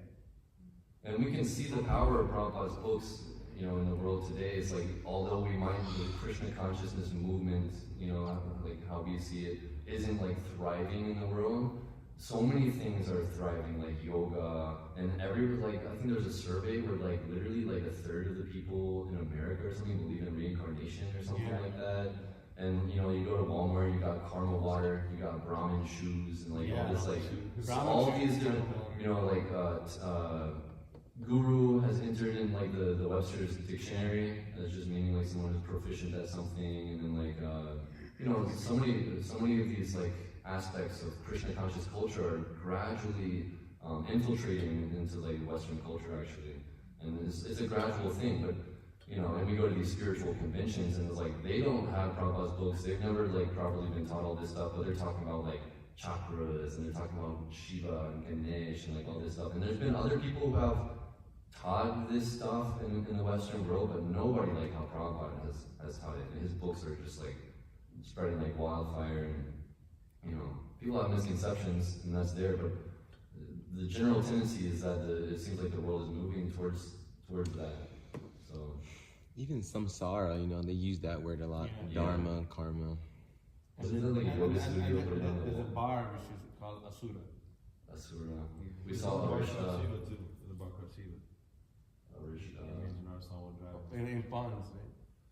And we can see the power of Prabhupada's books, you know, in the world today, it's like, although we might, the Krishna consciousness movement, you know, like how we see it, isn't like thriving in the world, so many things are thriving, like yoga, and I think there's a survey where like literally like a third of the people in America or something believe in reincarnation or something like that. And you know, you go to Walmart, you got caramel water, you got Brahmin shoes, and like all this like, so all these different, you know, like guru has entered in like the Webster's dictionary as just meaning like someone who's proficient at something, and then like you know, so many of these like aspects of Krishna conscious culture are gradually infiltrating into like Western culture actually, and it's a gradual thing. But you know, and we go to these spiritual conventions, and it's like they don't have Prabhupada's books. They've never like properly been taught all this stuff, but they're talking about like chakras, and they're talking about Shiva and Ganesh and like all this stuff. And there's been other people who have taught this stuff in the Western world, but nobody like how Prabhupada has taught it. And his books are just like spreading like wildfire, and you know, people have misconceptions, and that's there, but the general tendency is that it seems like the world is moving towards that. So Even samsara, you know, they use that word a lot. Yeah. Dharma, karma. Isn't that like yoga studio? There's a bar which is called Asura. Asura. We saw Arishta. Shiva too. The bar called Shiva. Arishta. In our Salwan Drive. In Ponds, right?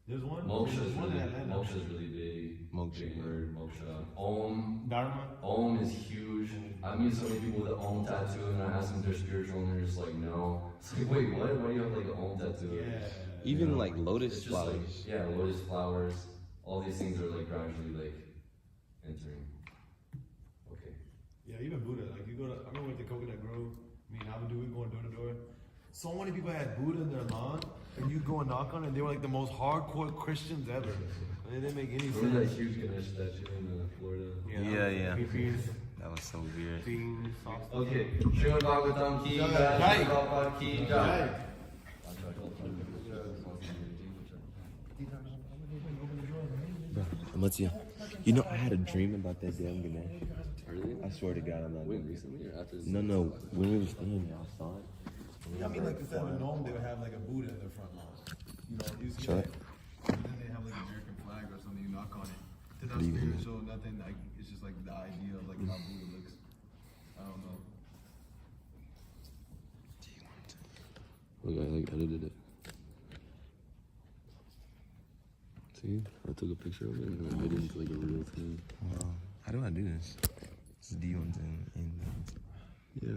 There's one. Moksha There's is one in really, Atlanta. moksha is really big. Moksha. Big word, moksha. Om. Dharma. Om is huge. I meet so many people with an Om tattoo, and I ask them if they're spiritual, and they're just like, no. It's like, wait, what? Why do you have like an Om tattoo? Yeah. Even You know, like lotus it's just flowers. like, yeah, lotus flowers. All these things are like gradually like entering. Okay. Yeah, even Buddha. Like you go to, I remember with the Coconut Grove. Me and Abdu, we going door to door. So many people had Buddha in their lawn, and you go and knock on it, and they were like the most hardcore Christians ever. And it didn't make any Remember that sense. huge Ganesh statue in Florida? Yeah. Pipis, That was so weird. things, sauce. Okay. Srimad Bhagavatam ki jai. Jai. Prabhupada ki jai. Matsya, you know, I had a dream about that damn Ganesh. Really? I swear to God, I'm not When, doing recently or after this? No, when we were staying there, I saw it. I mean, like instead of a gnome, they would have like a Buddha in their front lawn. You know, you see Shut that. And then they have like an American flag or something. You knock on it. It's not What do you mean? spiritual, nothing. Like it's just like the idea of like how Buddha looks. I don't know. Look, I like edited it. See, I took a picture of it and I made it into like a real thing. How do I do this? It's D ones and Yeah, I